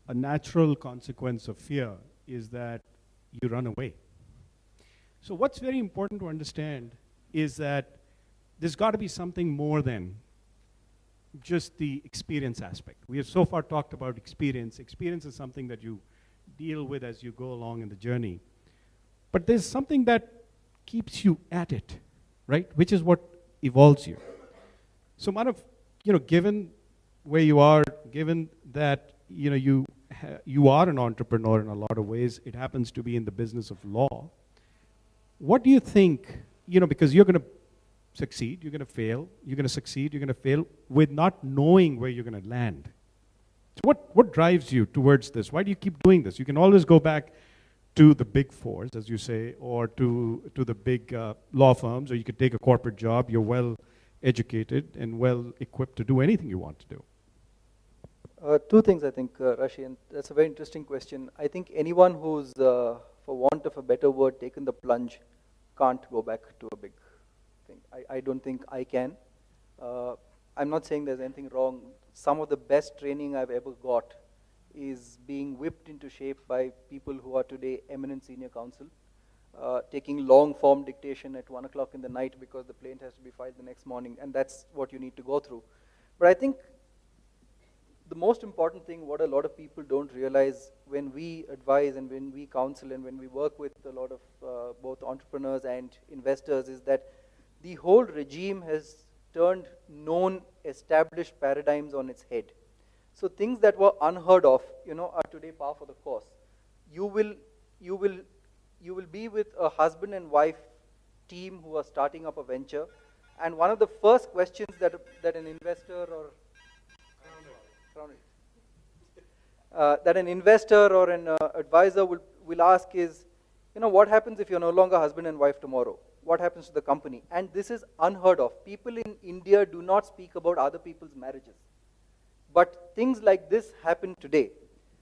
a natural consequence of fear is that you run away. So what's very important to understand is that there's got to be something more than just the experience aspect. We have so far talked about experience. Experience is something that you deal with as you go along in the journey. But there's something that keeps you at it, right? Which is what evolves you. So Manav, given where you are, given that you are an entrepreneur in a lot of ways, it happens to be in the business of law. What do you think, because you're going to succeed, you're going to fail, you're going to succeed, you're going to fail, with not knowing where you're going to land. So what drives you towards this? Why do you keep doing this? You can always go back to the big fours, as you say, or to the big law firms, or you could take a corporate job. You're well educated and well equipped to do anything you want to do. Two things, I think, Rashi, and that's a very interesting question. I think anyone who's, for want of a better word, taken the plunge can't go back to a big thing. I don't think I can. I'm not saying there's anything wrong. Some of the best training I've ever got is being whipped into shape by people who are today eminent senior counsel, taking long-form dictation at 1 o'clock in the night because the plaint has to be filed the next morning, and that's what you need to go through. But I think the most important thing, what a lot of people don't realize when we advise and when we counsel and when we work with a lot of both entrepreneurs and investors, is that the whole regime has turned known established paradigms on its head. So things that were unheard of, are today par for the course. You will be with a husband and wife team who are starting up a venture, and one of the first questions that an investor or that an investor or an advisor will ask is, You know, what happens if you're no longer husband and wife tomorrow? What happens to the company? And this is unheard of. People in India do not speak about other people's marriages. But things like this happen today.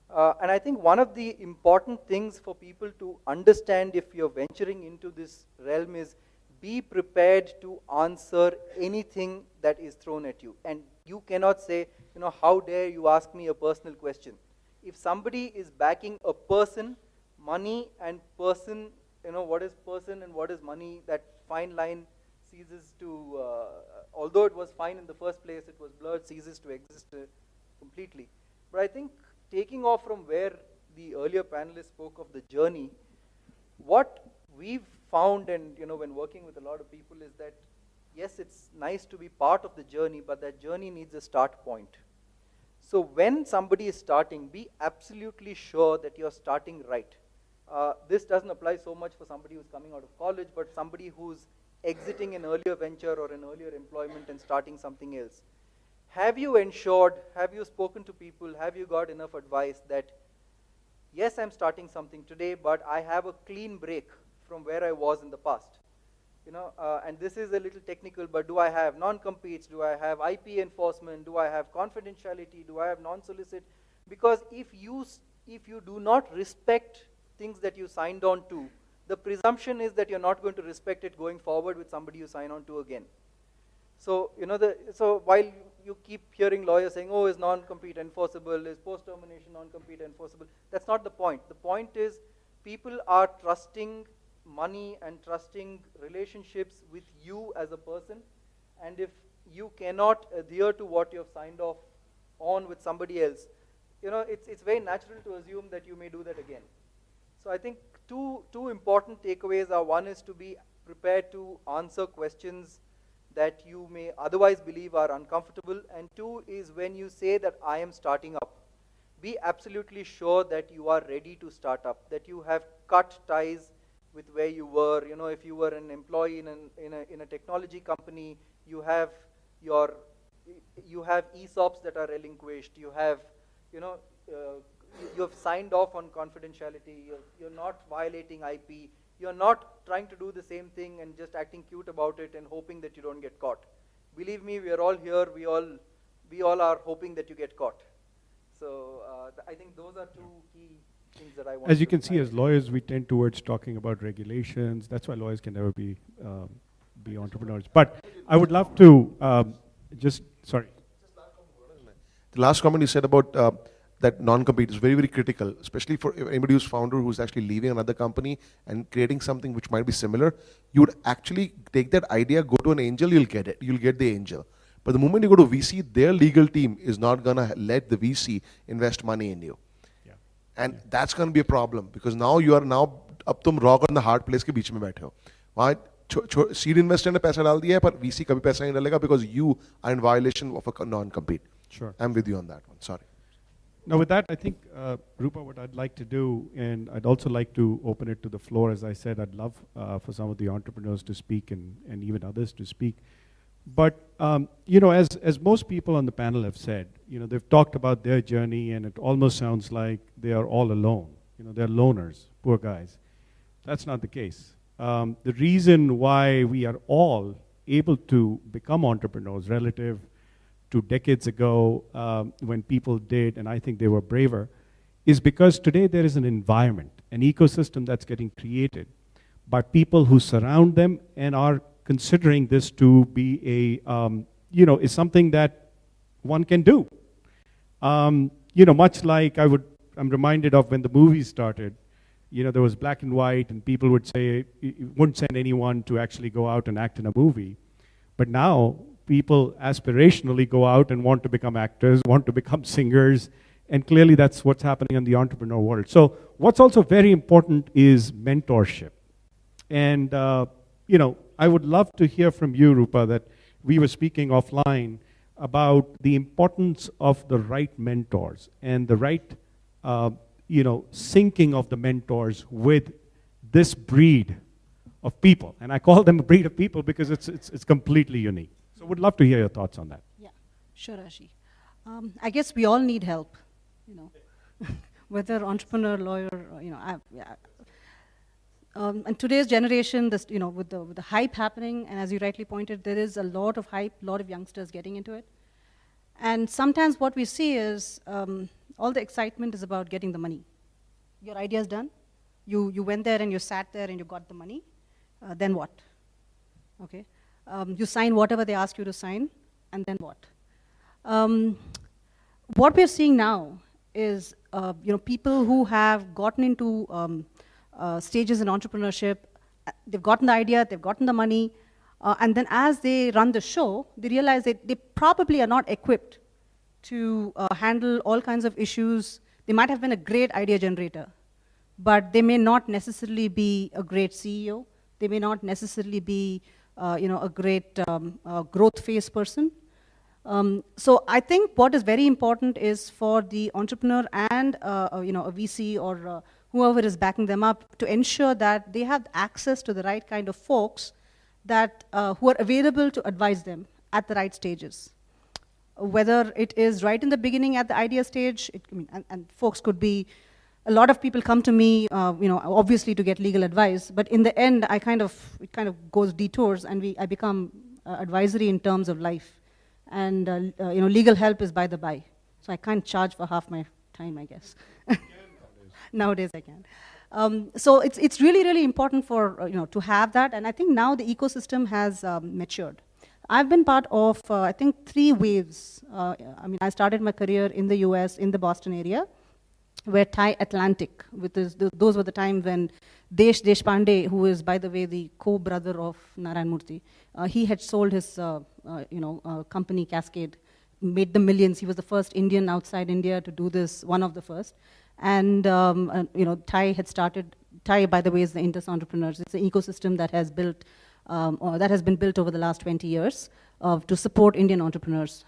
And I think one of the important things for people to understand if you're venturing into this realm is be prepared to answer anything that is thrown at you. And you cannot say, you know, how dare you ask me a personal question? If somebody is backing a person, money and person, you know, what is person and what is money, that fine line ceases to, although it was fine in the first place, it was blurred, ceases to exist completely. But I think taking off from where the earlier panelists spoke of the journey, what we've found, and you know, when working with a lot of people, is that yes, it's nice to be part of the journey, but that journey needs a start point. So when somebody is starting, be absolutely sure that you're starting right. This doesn't apply so much for somebody who's coming out of college, but somebody who's exiting an earlier venture or an earlier employment and starting something else. Have you ensured, have you spoken to people, have you got enough advice that, yes, I'm starting something today, but I have a clean break from where I was in the past? You know, and this is a little technical, but do I have non-competes? Do I have IP enforcement? Do I have confidentiality? Do I have non-solicit? Because if you do not respect things that you signed on to, the presumption is that you're not going to respect it going forward with somebody you sign on to again. So, you know, so while you keep hearing lawyers saying, oh, is non-compete enforceable, is post-termination non-compete enforceable, that's not the point. The point is people are trusting money and trusting relationships with you as a person, and if you cannot adhere to what you've signed off on with somebody else, you know, it's very natural to assume that you may do that again. So I think two important takeaways are, one is to be prepared to answer questions that you may otherwise believe are uncomfortable, and two is when you say that I am starting up, be absolutely sure that you are ready to start up, that you have cut ties with where you were. You know, if you were an employee in a technology company, you have ESOPs that are relinquished. You have, you know, you have signed off on confidentiality. You're not violating IP. You're not trying to do the same thing and just acting cute about it and hoping that you don't get caught. Believe me, we are all here. We all are hoping that you get caught. So I think those are two key things that I want. As you can see, as lawyers, we tend towards talking about regulations. That's why lawyers can never be entrepreneurs. But I would love to sorry. The last comment you said about that non-compete is very, very critical, especially for anybody who's founder who's actually leaving another company and creating something which might be similar. You would actually take that idea, go to an angel, you'll get it. You'll get the angel. But the moment you go to VC, their legal team is not going to let the VC invest money in you. Yeah. And that's going to be a problem, because now you are अब तुम rock on the hard place के बीच में बैठे हो. वहाँ seed investor ने पैसा डाल दिया है, पर VC कभी पैसा नहीं डालेगा because you are in violation of a non-compete. Sure. I'm with you on that one. Sorry. Now with that, I think, Rupa, what I'd like to do, and I'd also like to open it to the floor. As I said, I'd love for some of the entrepreneurs to speak and even others to speak. But, you know, as most people on the panel have said, you know, they've talked about their journey, and it almost sounds like they are all alone. You know, they're loners, poor guys. That's not the case. The reason why we are all able to become entrepreneurs relative to decades ago when people did, and I think they were braver, is because today there is an environment, an ecosystem that's getting created by people who surround them and are considering this to be a, you know, is something that one can do. You know, much like I'm reminded of when the movies started. You know, there was black and white, and people would say, you wouldn't send anyone to actually go out and act in a movie. But now, people aspirationally go out and want to become actors, want to become singers, and clearly that's what's happening in the entrepreneur world. So what's also very important is mentorship. And, you know, I would love to hear from you, Rupa, that we were speaking offline about the importance of the right mentors and the right, you know, syncing of the mentors with this breed of people. And I call them a breed of people because it's completely unique. So would love to hear your thoughts on that. Yeah, sure, Ashi. I guess we all need help, you know, whether entrepreneur, lawyer, you know. and today's generation, this, with the hype happening, and as you rightly pointed, there is a lot of hype, a lot of youngsters getting into it. And sometimes what we see is all the excitement is about getting the money. Your idea is done. You went there and you sat there and you got the money. Then what? Okay. You sign whatever they ask you to sign, and then what? What we're seeing now is people who have gotten into stages in entrepreneurship, they've gotten the idea, they've gotten the money, and then as they run the show, they realize that they probably are not equipped to handle all kinds of issues. They might have been a great idea generator, but they may not necessarily be a great CEO. They may not necessarily be a great growth phase person. So I think what is very important is for the entrepreneur and a VC or whoever is backing them up to ensure that they have access to the right kind of folks that who are available to advise them at the right stages. Whether it is right in the beginning at the idea stage, and folks could be, a lot of people come to me, obviously to get legal advice, but in the end, it kind of goes detours, and I become advisory in terms of life, and legal help is by the by, so I can't charge for half my time, I guess. Nowadays I can. So it's really, really important for to have that, and I think now the ecosystem has matured. I've been part of, I think, 3 waves. I started my career in the US, in the Boston area, where Thai Atlantic, those were the times when Desh Deshpande, who is, by the way, the co-brother of Narayan Murthy, he had sold his company Cascade, made the millions. He was the first Indian outside India to do this, one of the first. And Thai had started, Thai, by the way, is the Indus Entrepreneurs. It's an ecosystem that has built, that has been built over the last 20 years to support Indian entrepreneurs.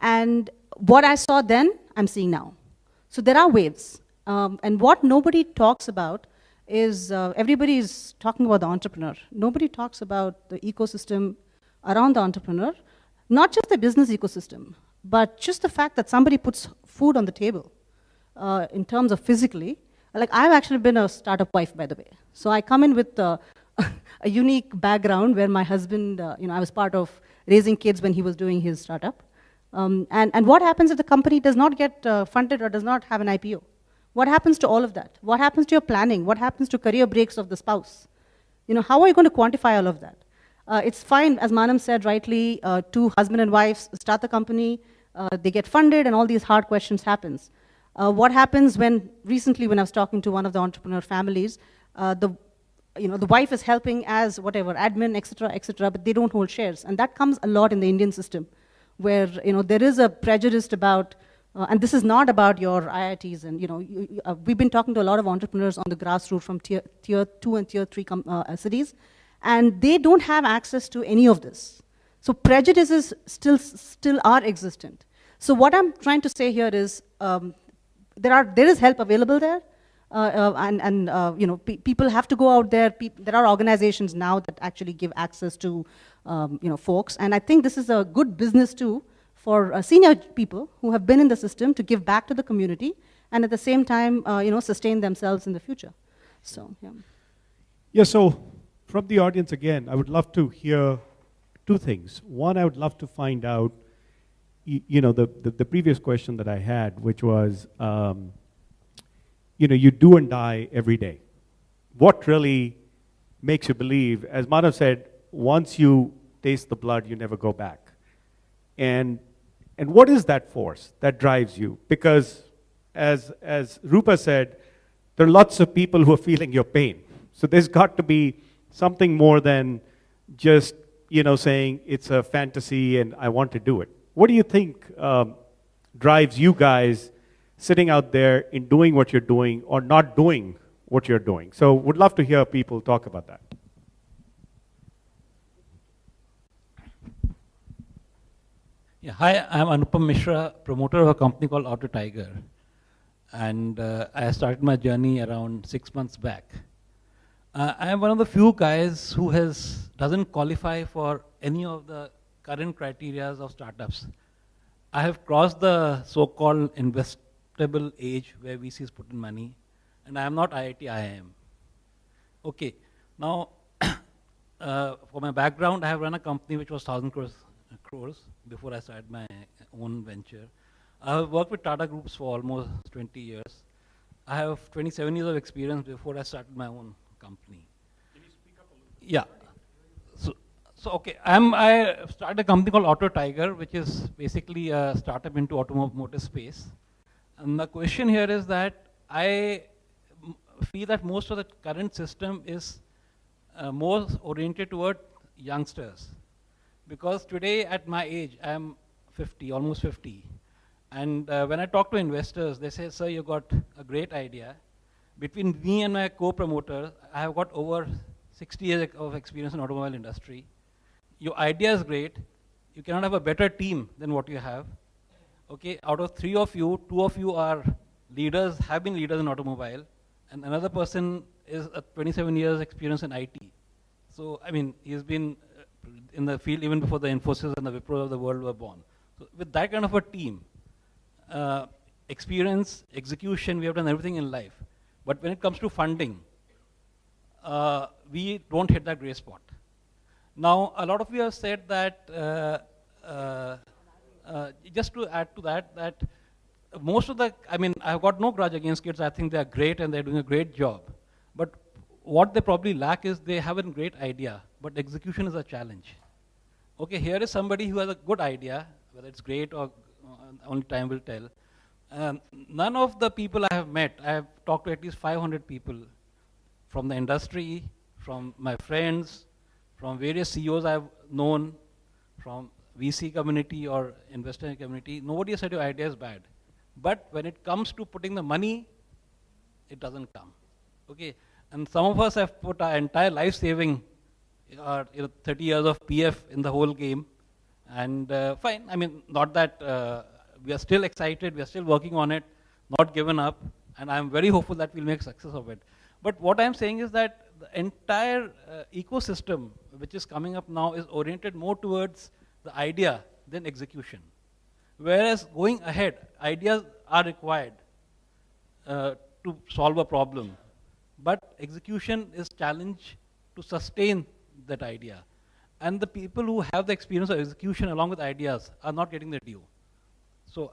And what I saw then, I'm seeing now. So there are waves. And what nobody talks about is, everybody is talking about the entrepreneur. Nobody talks about the ecosystem around the entrepreneur, not just the business ecosystem, but just the fact that somebody puts food on the table in terms of physically. Like, I've actually been a startup wife, by the way. So I come in with a unique background where my husband, I was part of raising kids when he was doing his startup. And what happens if the company does not get funded or does not have an IPO? What happens to all of that? What happens to your planning? What happens to career breaks of the spouse? How are you going to quantify all of that? It's fine, as Manam said rightly, 2 husband and wives start the company, they get funded, and all these hard questions happens. What happens recently when I was talking to one of the entrepreneur families, the wife is helping as whatever, admin, etc., but they don't hold shares. And that comes a lot in the Indian system, where there is a prejudice about, and this is not about your IITs, and we've been talking to a lot of entrepreneurs on the grassroots from tier 2 and tier 3 cities, and they don't have access to any of this. So prejudices still are existent. So what I'm trying to say here is, there is help available there, people have to go out there. There are organizations now that actually give access to folks, and I think this is a good business too for senior people who have been in the system to give back to the community, and at the same time, sustain themselves in the future. So, yeah. Yeah. So, from the audience again, I would love to hear 2 things. One, I would love to find out, the previous question that I had, which was, you do and die every day. What really makes you believe, as Manav said, once you taste the blood, you never go back. And what is that force that drives you? Because as Rupa said, there are lots of people who are feeling your pain. So there's got to be something more than just, saying it's a fantasy and I want to do it. What do you think drives you guys sitting out there in doing what you're doing or not doing what you're doing? So would love to hear people talk about that. Yeah, hi, I'm Anupam Mishra, promoter of a company called Auto Tiger. And I started my journey around 6 months back. I am one of the few guys who doesn't qualify for any of the current criteria of startups. I have crossed the so-called investable age where VCs put in money, and I am not IIT IIM. Okay, now for my background, I have run a company which was 1,000 crores before I started my own venture. I have worked with Tata Groups for almost 20 years. I have 27 years of experience before I started my own company. Can you speak up a little bit? Yeah. So okay, I started a company called Auto Tiger, which is basically a startup into automotive space. And the question here is that I feel that most of the current system is more oriented toward youngsters. Because today at my age, I'm 50, almost 50. And when I talk to investors, they say, sir, you got a great idea. Between me and my co-promoter, I have got over 60 years of experience in automobile industry. Your idea is great. You cannot have a better team than what you have. Okay, out of 3 of you, 2 of you are leaders, have been leaders in automobile, and another person is a 27 years experience in IT. So, I mean, he's been in the field even before the Infosys and the Wipro of the world were born. So with that kind of a team, experience, execution, we have done everything in life. But when it comes to funding, we don't hit that gray spot. Now, a lot of you have said that, just to add to that, that most of the, I mean, I've got no grudge against kids. I think they're great and they're doing a great job. But what they probably lack is they have a great idea, but execution is a challenge. Okay, here is somebody who has a good idea, whether it's great or only time will tell. None of the people I have met, I have talked to at least 500 people from the industry, from my friends, from various CEOs I've known, from VC community or investor community. Nobody has said your idea is bad. But when it comes to putting the money, it doesn't come. Okay, and some of us have put our entire life saving, 30 years of PF in the whole game. And fine, I mean, not that we are still excited, we are still working on it, not given up, and I'm very hopeful that we'll make success of it. But what I'm saying is that the entire ecosystem which is coming up now is oriented more towards the idea than execution. Whereas going ahead, ideas are required to solve a problem, but execution is challenge to sustain that idea. And the people who have the experience of execution along with ideas are not getting the due. So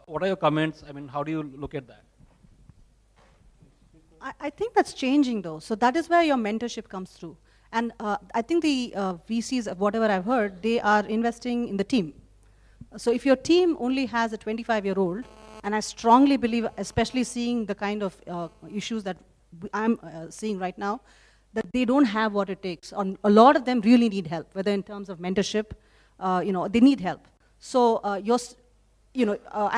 what are your comments? I mean, how do you look at that? I think that's changing though. So that is where your mentorship comes through. And I think the VCs, whatever I've heard, they are investing in the team. So if your team only has a 25-year-old, and I strongly believe, especially seeing the kind of issues that I'm seeing right now, that they don't have what it takes. A lot of them really need help, whether in terms of mentorship, they need help. So and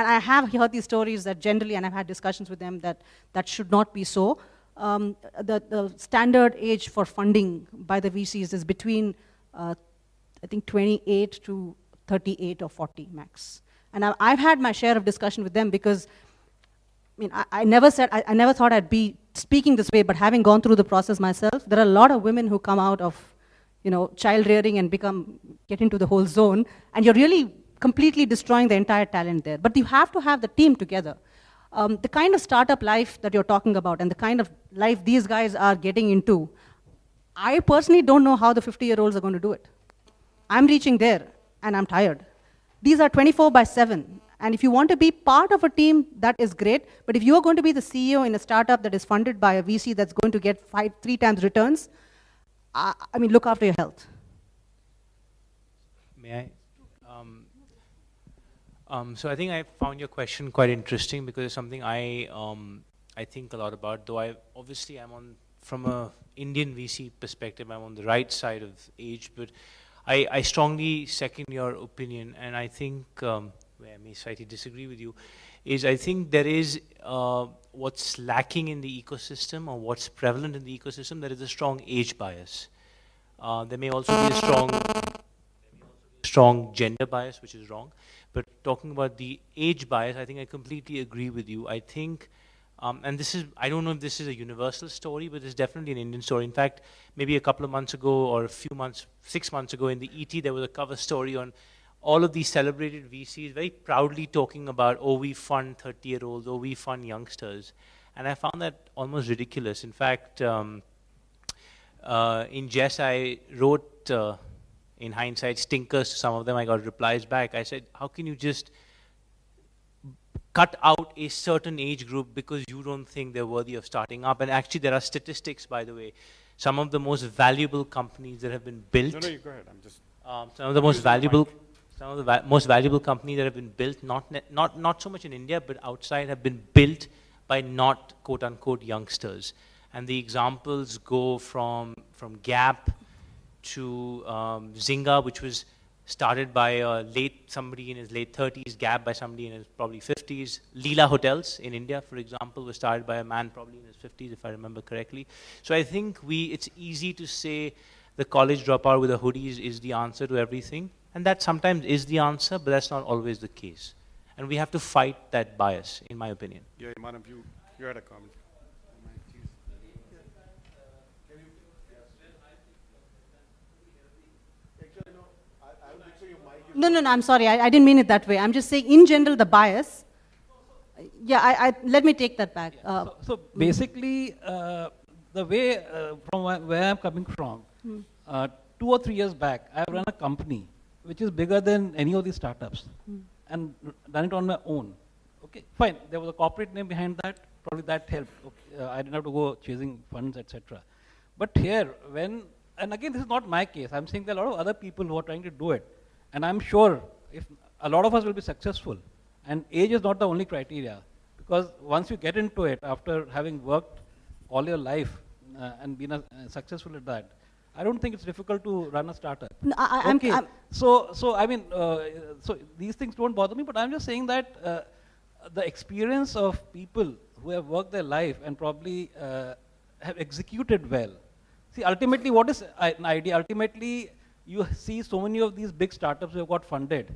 I have heard these stories that generally, and I've had discussions with them that should not be so. The standard age for funding by the VCs is between, I think, 28 to 38 or 40 max. And I've had my share of discussion with them because, I mean, I never thought I'd be speaking this way, but having gone through the process myself, there are a lot of women who come out of, child rearing and get into the whole zone, and you're really completely destroying the entire talent there. But you have to have the team together. The kind of startup life that you're talking about and the kind of life these guys are getting into, I personally don't know how the 50-year-olds are going to do it. I'm reaching there, and I'm tired. These are 24/7. And if you want to be part of a team, that is great. But if you're going to be the CEO in a startup that is funded by a VC that's going to get 3 times returns, I mean, look after your health. May I? So I think I found your question quite interesting because it's something I think a lot about. Though obviously I'm from a Indian VC perspective, I'm on the right side of age, but I strongly second your opinion, and I think where I may slightly disagree with you is I think there is what's lacking in the ecosystem or what's prevalent in the ecosystem. There is a strong age bias. There may also be a strong gender bias, which is wrong. But talking about the age bias, I think I completely agree with you. I think, and this is, I don't know if this is a universal story, but it's definitely an Indian story. In fact, maybe a couple of months ago or a few months, 6 months ago in the ET, there was a cover story on all of these celebrated VCs very proudly talking about, oh, we fund 30-year-olds, oh, we fund youngsters. And I found that almost ridiculous. In fact, In jest, I wrote, in hindsight, stinkers to some of them. I got replies back. I said, how can you just cut out a certain age group because you don't think they're worthy of starting up? And actually, there are statistics, by the way. Some of the most valuable companies that have been built. No, you go ahead. I'm just. Some of the most valuable, most valuable companies that have been built, not so much in India, but outside, have been built by not quote unquote youngsters. And the examples go from Gap to Zynga, which was started by somebody in his late 30s, Gap by somebody in his probably 50s. Leela Hotels in India, for example, was started by a man probably in his 50s, if I remember correctly. So I think it's easy to say the college dropout with a hoodie is the answer to everything. And that sometimes is the answer, but that's not always the case. And we have to fight that bias, in my opinion. Yeah, Manav, you had a comment. No, I'm sorry. I didn't mean it that way. I'm just saying, in general, the bias. Yeah, let me take that back. So basically, the way from where I'm coming from, 2 or 3 years back, I've run a company which is bigger than any of these startups, and done it on my own. Okay, fine. There was a corporate name behind that. Probably that helped. Okay. I didn't have to go chasing funds, etc. But here, and again, this is not my case. I'm saying there are a lot of other people who are trying to do it. And I'm sure if a lot of us will be successful, and age is not the only criteria, because once you get into it after having worked all your life and been successful at that, I don't think it's difficult to run a startup. No, So I mean, so these things don't bother me, but I'm just saying that the experience of people who have worked their life and probably have executed well. See, ultimately, what is an idea? Ultimately, you see so many of these big startups who have got funded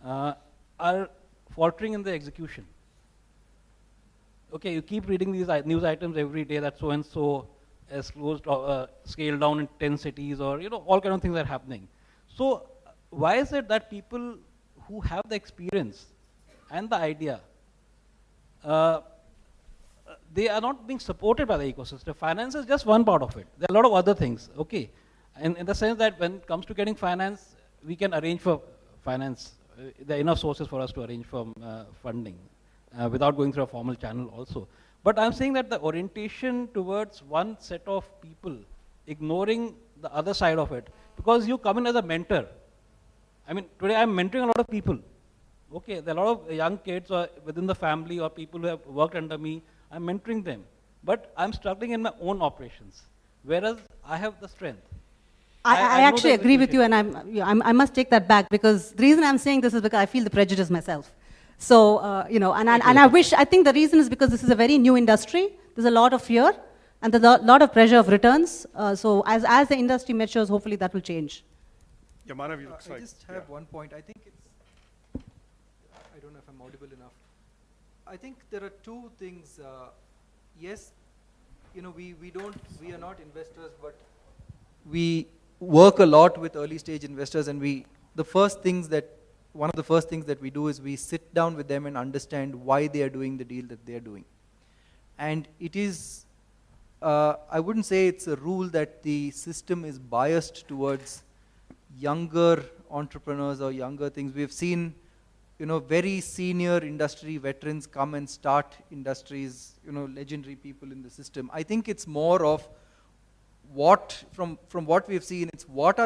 are faltering in the execution. Okay, you keep reading these news items every day that so-and-so has closed, scaled down in 10 cities, or all kind of things are happening. So why is it that people who have the experience and the idea, they are not being supported by the ecosystem? Finance is just one part of it. There are a lot of other things, okay? And in the sense that when it comes to getting finance, we can arrange for finance. There are enough sources for us to arrange for funding without going through a formal channel also. But I'm saying that the orientation towards one set of people, ignoring the other side of it, because you come in as a mentor. I mean, today I'm mentoring a lot of people. Okay, there are a lot of young kids or within the family or people who have worked under me. I'm mentoring them. But I'm struggling in my own operations, whereas I have the strength. I actually agree with you, and I must take that back, because the reason I'm saying this is because I feel the prejudice myself. So, and I think the reason is because this is a very new industry. There's a lot of fear, and there's a lot of pressure of returns. So as the industry matures, hopefully that will change. Yeah, Manav, you looks like. I just have one point. I think I don't know if I'm audible enough. I think there are two things. Yes, we are not investors, but we work a lot with early stage investors, and one of the first things that we do is we sit down with them and understand why they are doing the deal that they are doing. And it is, I wouldn't say it's a rule that the system is biased towards younger entrepreneurs or younger things. We've seen, very senior industry veterans come and start industries, legendary people in the system. I think it's more of from what we've seen, it's what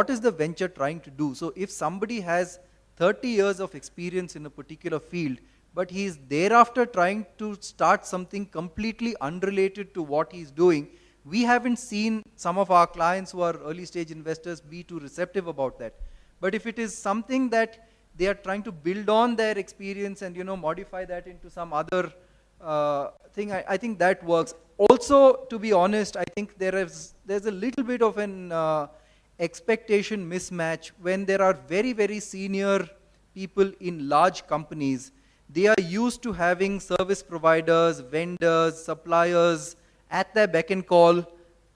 is the venture trying to do. So if somebody has 30 years of experience in a particular field, but he's thereafter trying to start something completely unrelated to what he's doing, we haven't seen some of our clients who are early stage investors be too receptive about that. But if it is something that they are trying to build on their experience and modify that into some other thing, I think that works. Also, to be honest, I think there's a little bit of an expectation mismatch when there are very, very senior people in large companies. They are used to having service providers, vendors, suppliers at their beck and call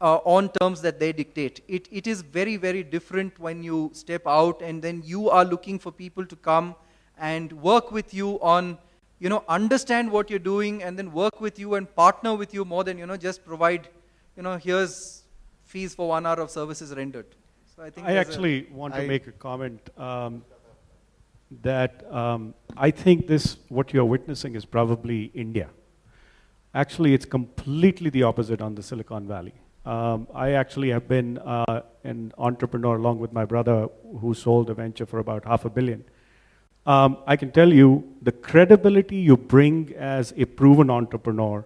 on terms that they dictate. It is very, very different when you step out and then you are looking for people to come and work with you on, understand what you're doing and then work with you and partner with you more than, just provide, here's fees for 1 hour of services rendered. So I think I actually want to make a comment that I think what you're witnessing is probably India. Actually, it's completely the opposite on the Silicon Valley. I actually have been an entrepreneur along with my brother who sold a venture for about $500 million. I can tell you the credibility you bring as a proven entrepreneur,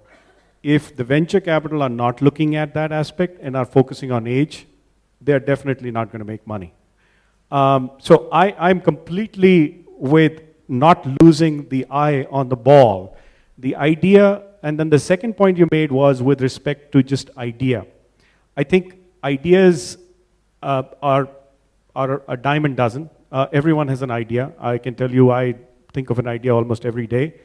if the venture capital are not looking at that aspect and are focusing on age, they're definitely not going to make money. So I'm completely with not losing the eye on the ball. The idea, and then the second point you made was with respect to just idea. I think ideas are a dime a dozen. Everyone has an idea. I can tell you I think of an idea almost every day.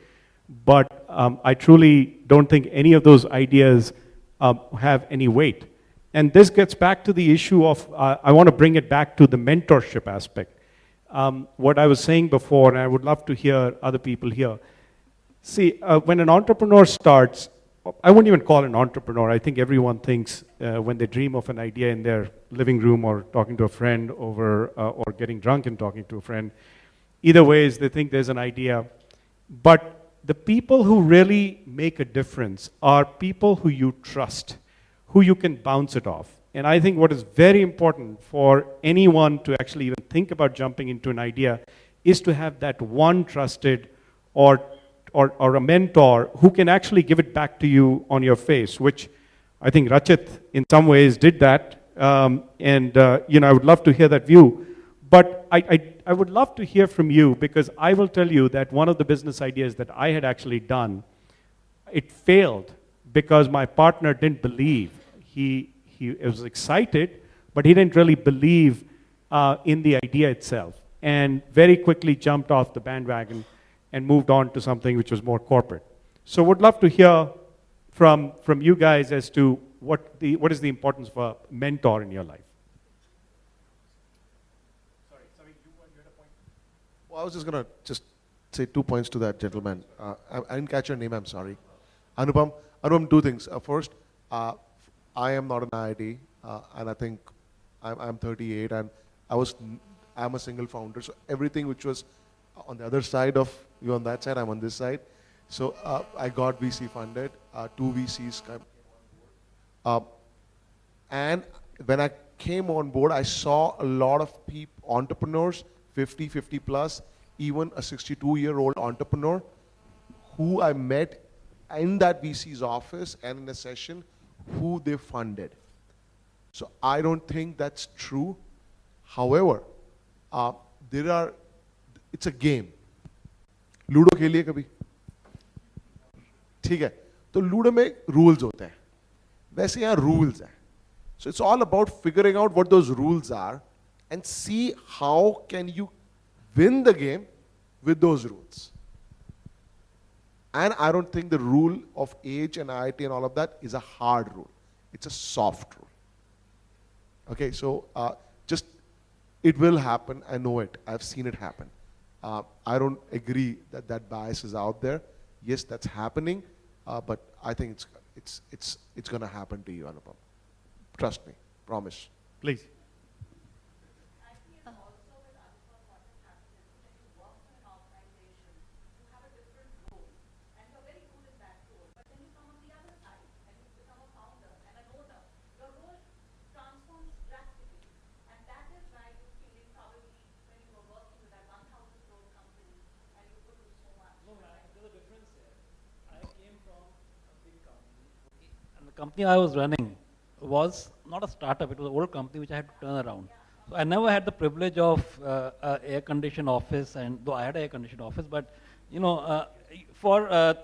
But I truly don't think any of those ideas have any weight. And this gets back to the issue of, I want to bring it back to the mentorship aspect. What I was saying before, and I would love to hear other people here. See, when an entrepreneur starts, I wouldn't even call it an entrepreneur. I think everyone thinks when they dream of an idea in their living room or talking to a friend over, or getting drunk and talking to a friend, either ways, they think there's an idea. But the people who really make a difference are people who you trust, who you can bounce it off. And I think what is very important for anyone to actually even think about jumping into an idea is to have that one trusted or a mentor who can actually give it back to you on your face, which I think Rachit in some ways did that. I would love to hear that view. But I would love to hear from you, because I will tell you that one of the business ideas that I had actually done, it failed because my partner didn't believe. He was excited, but he didn't really believe in the idea itself, and very quickly jumped off the bandwagon and moved on to something which was more corporate. So would love to hear from you guys as to what is the importance of a mentor in your life. Well, I was just going to say 2 points to that gentleman. I didn't catch your name, I'm sorry. Anupam, 2 things. First, I am not an IIT, and I think I'm 38, and I'm a single founder. So everything which was on the other side of you on that side, I'm on this side. So I got VC funded, 2 VCs came on board. And when I came on board, I saw a lot of entrepreneurs, 50 plus, even a 62-year-old entrepreneur who I met in that VC's office and in a session who they funded. So I don't think that's true. However, it's a game. Ludo खेलिए कभी? ठीक है, तो ludo में rules होते हैं, वैसे यहाँ रूल्स हैं. So it's all about figuring out what those rules are and see how can you win the game with those rules. And I don't think the rule of age and IIT and all of that is a hard rule. It's a soft rule. Okay, so it will happen. I know it. I've seen it happen. I don't agree that bias is out there. Yes, that's happening, but I think it's going to happen to you, Anupam. Trust me, promise. Please. The company I was running was not a startup, it was an old company which I had to turn around. So I never had the privilege of air-conditioned office, and though I had an air-conditioned office, but for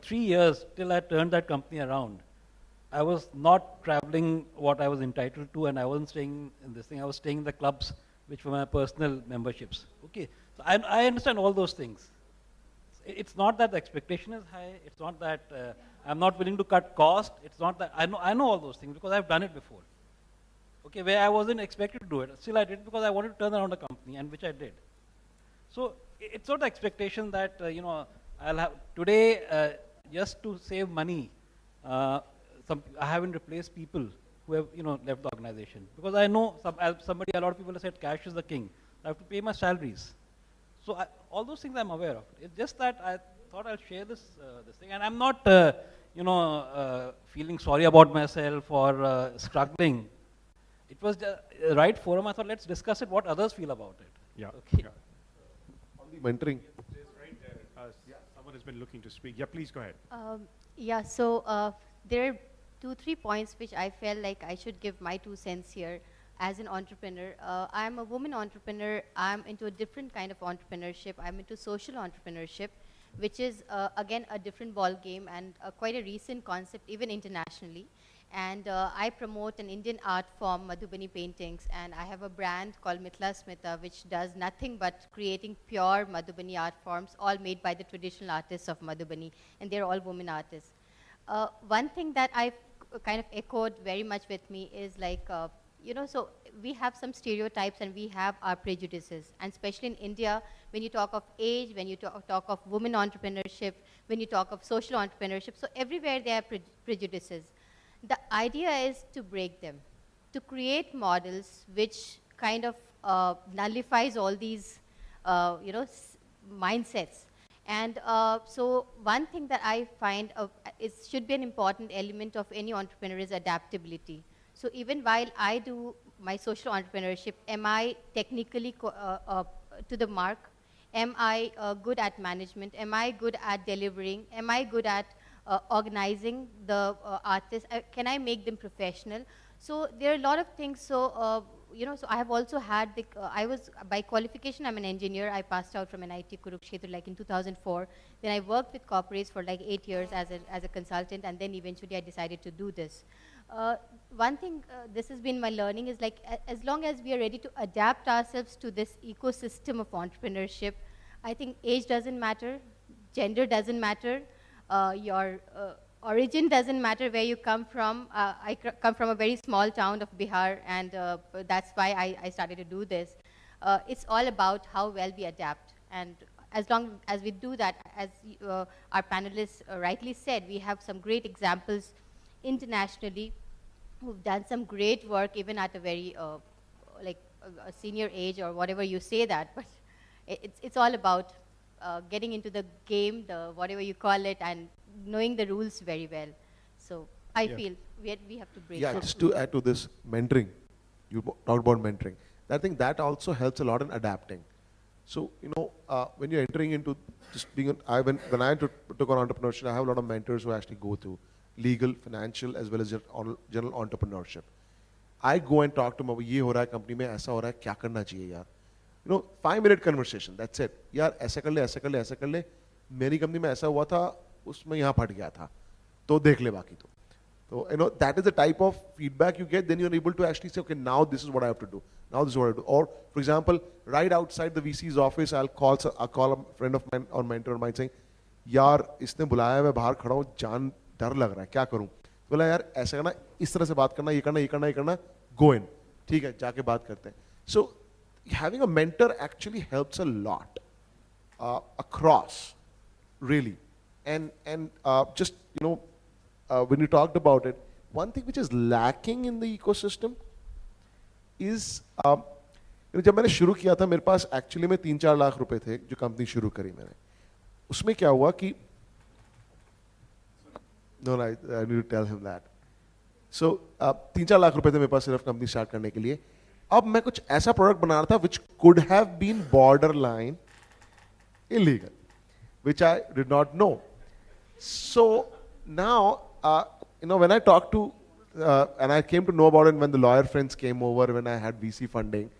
3 years till I turned that company around, I was not traveling what I was entitled to, and I wasn't staying in this thing. I was staying in the clubs which were my personal memberships. Okay, so I understand all those things. It's not that the expectation is high. It's not that I'm not willing to cut cost. It's not that I know all those things because I've done it before. Okay, where I wasn't expected to do it, still I did it because I wanted to turn around a company, and which I did. So it's not the expectation that I'll have today just to save money. I haven't replaced people who have left the organization, because I know as a lot of people have said cash is the king. I have to pay my salaries, so all those things I'm aware of. It's just that I thought I'll share this thing, and I'm not feeling sorry about myself or struggling. It was the right forum. I thought let's discuss it. What others feel about it. Yeah. Okay. Yeah. On the mentoring. Right there. Someone has been looking to speak. Yeah, please go ahead. There are 2-3 points which I felt like I should give my 2 cents here as an entrepreneur. I'm a woman entrepreneur. I'm into a different kind of entrepreneurship. I'm into social entrepreneurship, which is again a different ball game and quite a recent concept even internationally. And I promote an Indian art form, Madhubani paintings, and I have a brand called Mithila Smita, which does nothing but creating pure Madhubani art forms, all made by the traditional artists of Madhubani, and they're all women artists. One thing that I've kind of echoed very much with me is like, so we have some stereotypes and we have our prejudices, and especially in India, when you talk of age, when you talk of women entrepreneurship, when you talk of social entrepreneurship, so everywhere there are prejudices. The idea is to break them, to create models which kind of nullifies all these, mindsets. And so one thing that I find should be an important element of any entrepreneur is adaptability. So even while I do my social entrepreneurship, am I technically to the mark? Am I good at management? Am I good at delivering? Am I good at organizing the artists? Can I make them professional? So there are a lot of things. So so I have also had I was by qualification I'm an engineer. I passed out from NIT Kurukshetra like in 2004. Then I worked with corporates for like 8 years as a consultant, and then eventually I decided to do this. One thing this has been my learning is like as long as we are ready to adapt ourselves to this ecosystem of entrepreneurship, I think age doesn't matter, gender doesn't matter, your origin doesn't matter, where you come from. I come from a very small town of Bihar, and that's why I started to do this. It's all about how well we adapt, and as long as we do that, as our panelists rightly said, we have some great examples internationally who've done some great work even at a very a senior age or whatever you say that, but it's all about getting into the game, whatever you call it, and knowing the rules very well. So I feel we have to break. Yeah, just to add to this, mentoring. You talked about mentoring. I think that also helps a lot in adapting. So when you're entering into just being, when I took on entrepreneurship, I have a lot of mentors who actually go through legal, financial, as well as general entrepreneurship. I go and talk to them, ये हो रहा है company में, ऐसा हो रहा है, क्या करना चाहिए यार? 5-minute conversation, that's it. यार ऐसा कर ले, ऐसा कर ले, ऐसा कर ले. मेरी company में ऐसा हुआ था, उसमें यहाँ फट गया था. तो देख ले बाकी तो. So that is the type of feedback you get. Then you're able to actually say, okay, now this is what I have to do. Now this is what I do. Or for example, right outside the VC's office, I'll call a friend of mine or mentor of mine saying, यार इसने बुलाया है, मैं बाहर खड़ा हूँ, जान डर लग रहा है, क्या करूँ? बोला यार ऐसा करना, इस तरह से बात करना, ये करना, ये करना, ये करना, go in. ठीक है, जाके बात करते हैं. So having a mentor actually helps a lot across, really. And just when you talked about it, one thing which is lacking in the ecosystem is जब मैंने शुरू किया था, मेरे पास एक्चुअली में 3-4 लाख रुपए थे जो कंपनी शुरू करी मैंने. उसमें क्या हुआ कि no, I need to tell him that. So 3-4 lakh रुपए थे मेरे पास सिर्फ कंपनी स्टार्ट करने के लिए. अब मैं कुछ ऐसा प्रोडक्ट बना रहा था which could have been borderline illegal, which I did not know. So now, when I talked to, and I came to know about it when the lawyer friends came over, when I had VC funding,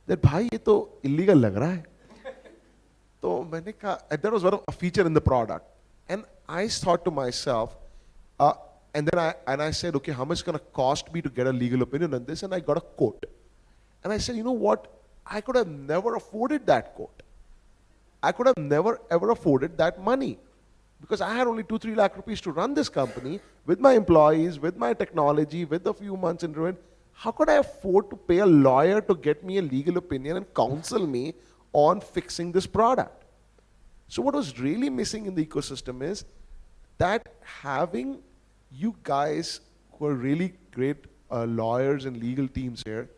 that भाई ये तो illegal लग रहा है. तो मैंने कहा, and that was one of a feature in the product, and I thought to myself, and then I said, okay, how much is going to cost me to get a legal opinion on this? And I got a quote, and I said, you know what? I could have never afforded that quote. I could have never ever afforded that money. Because I had only 2-3 lakh rupees to run this company with my employees, with my technology, with a few months in ruin. How could I afford to pay a lawyer to get me a legal opinion and counsel me on fixing this product? So what was really missing in the ecosystem is that having you guys who are really great lawyers and legal teams here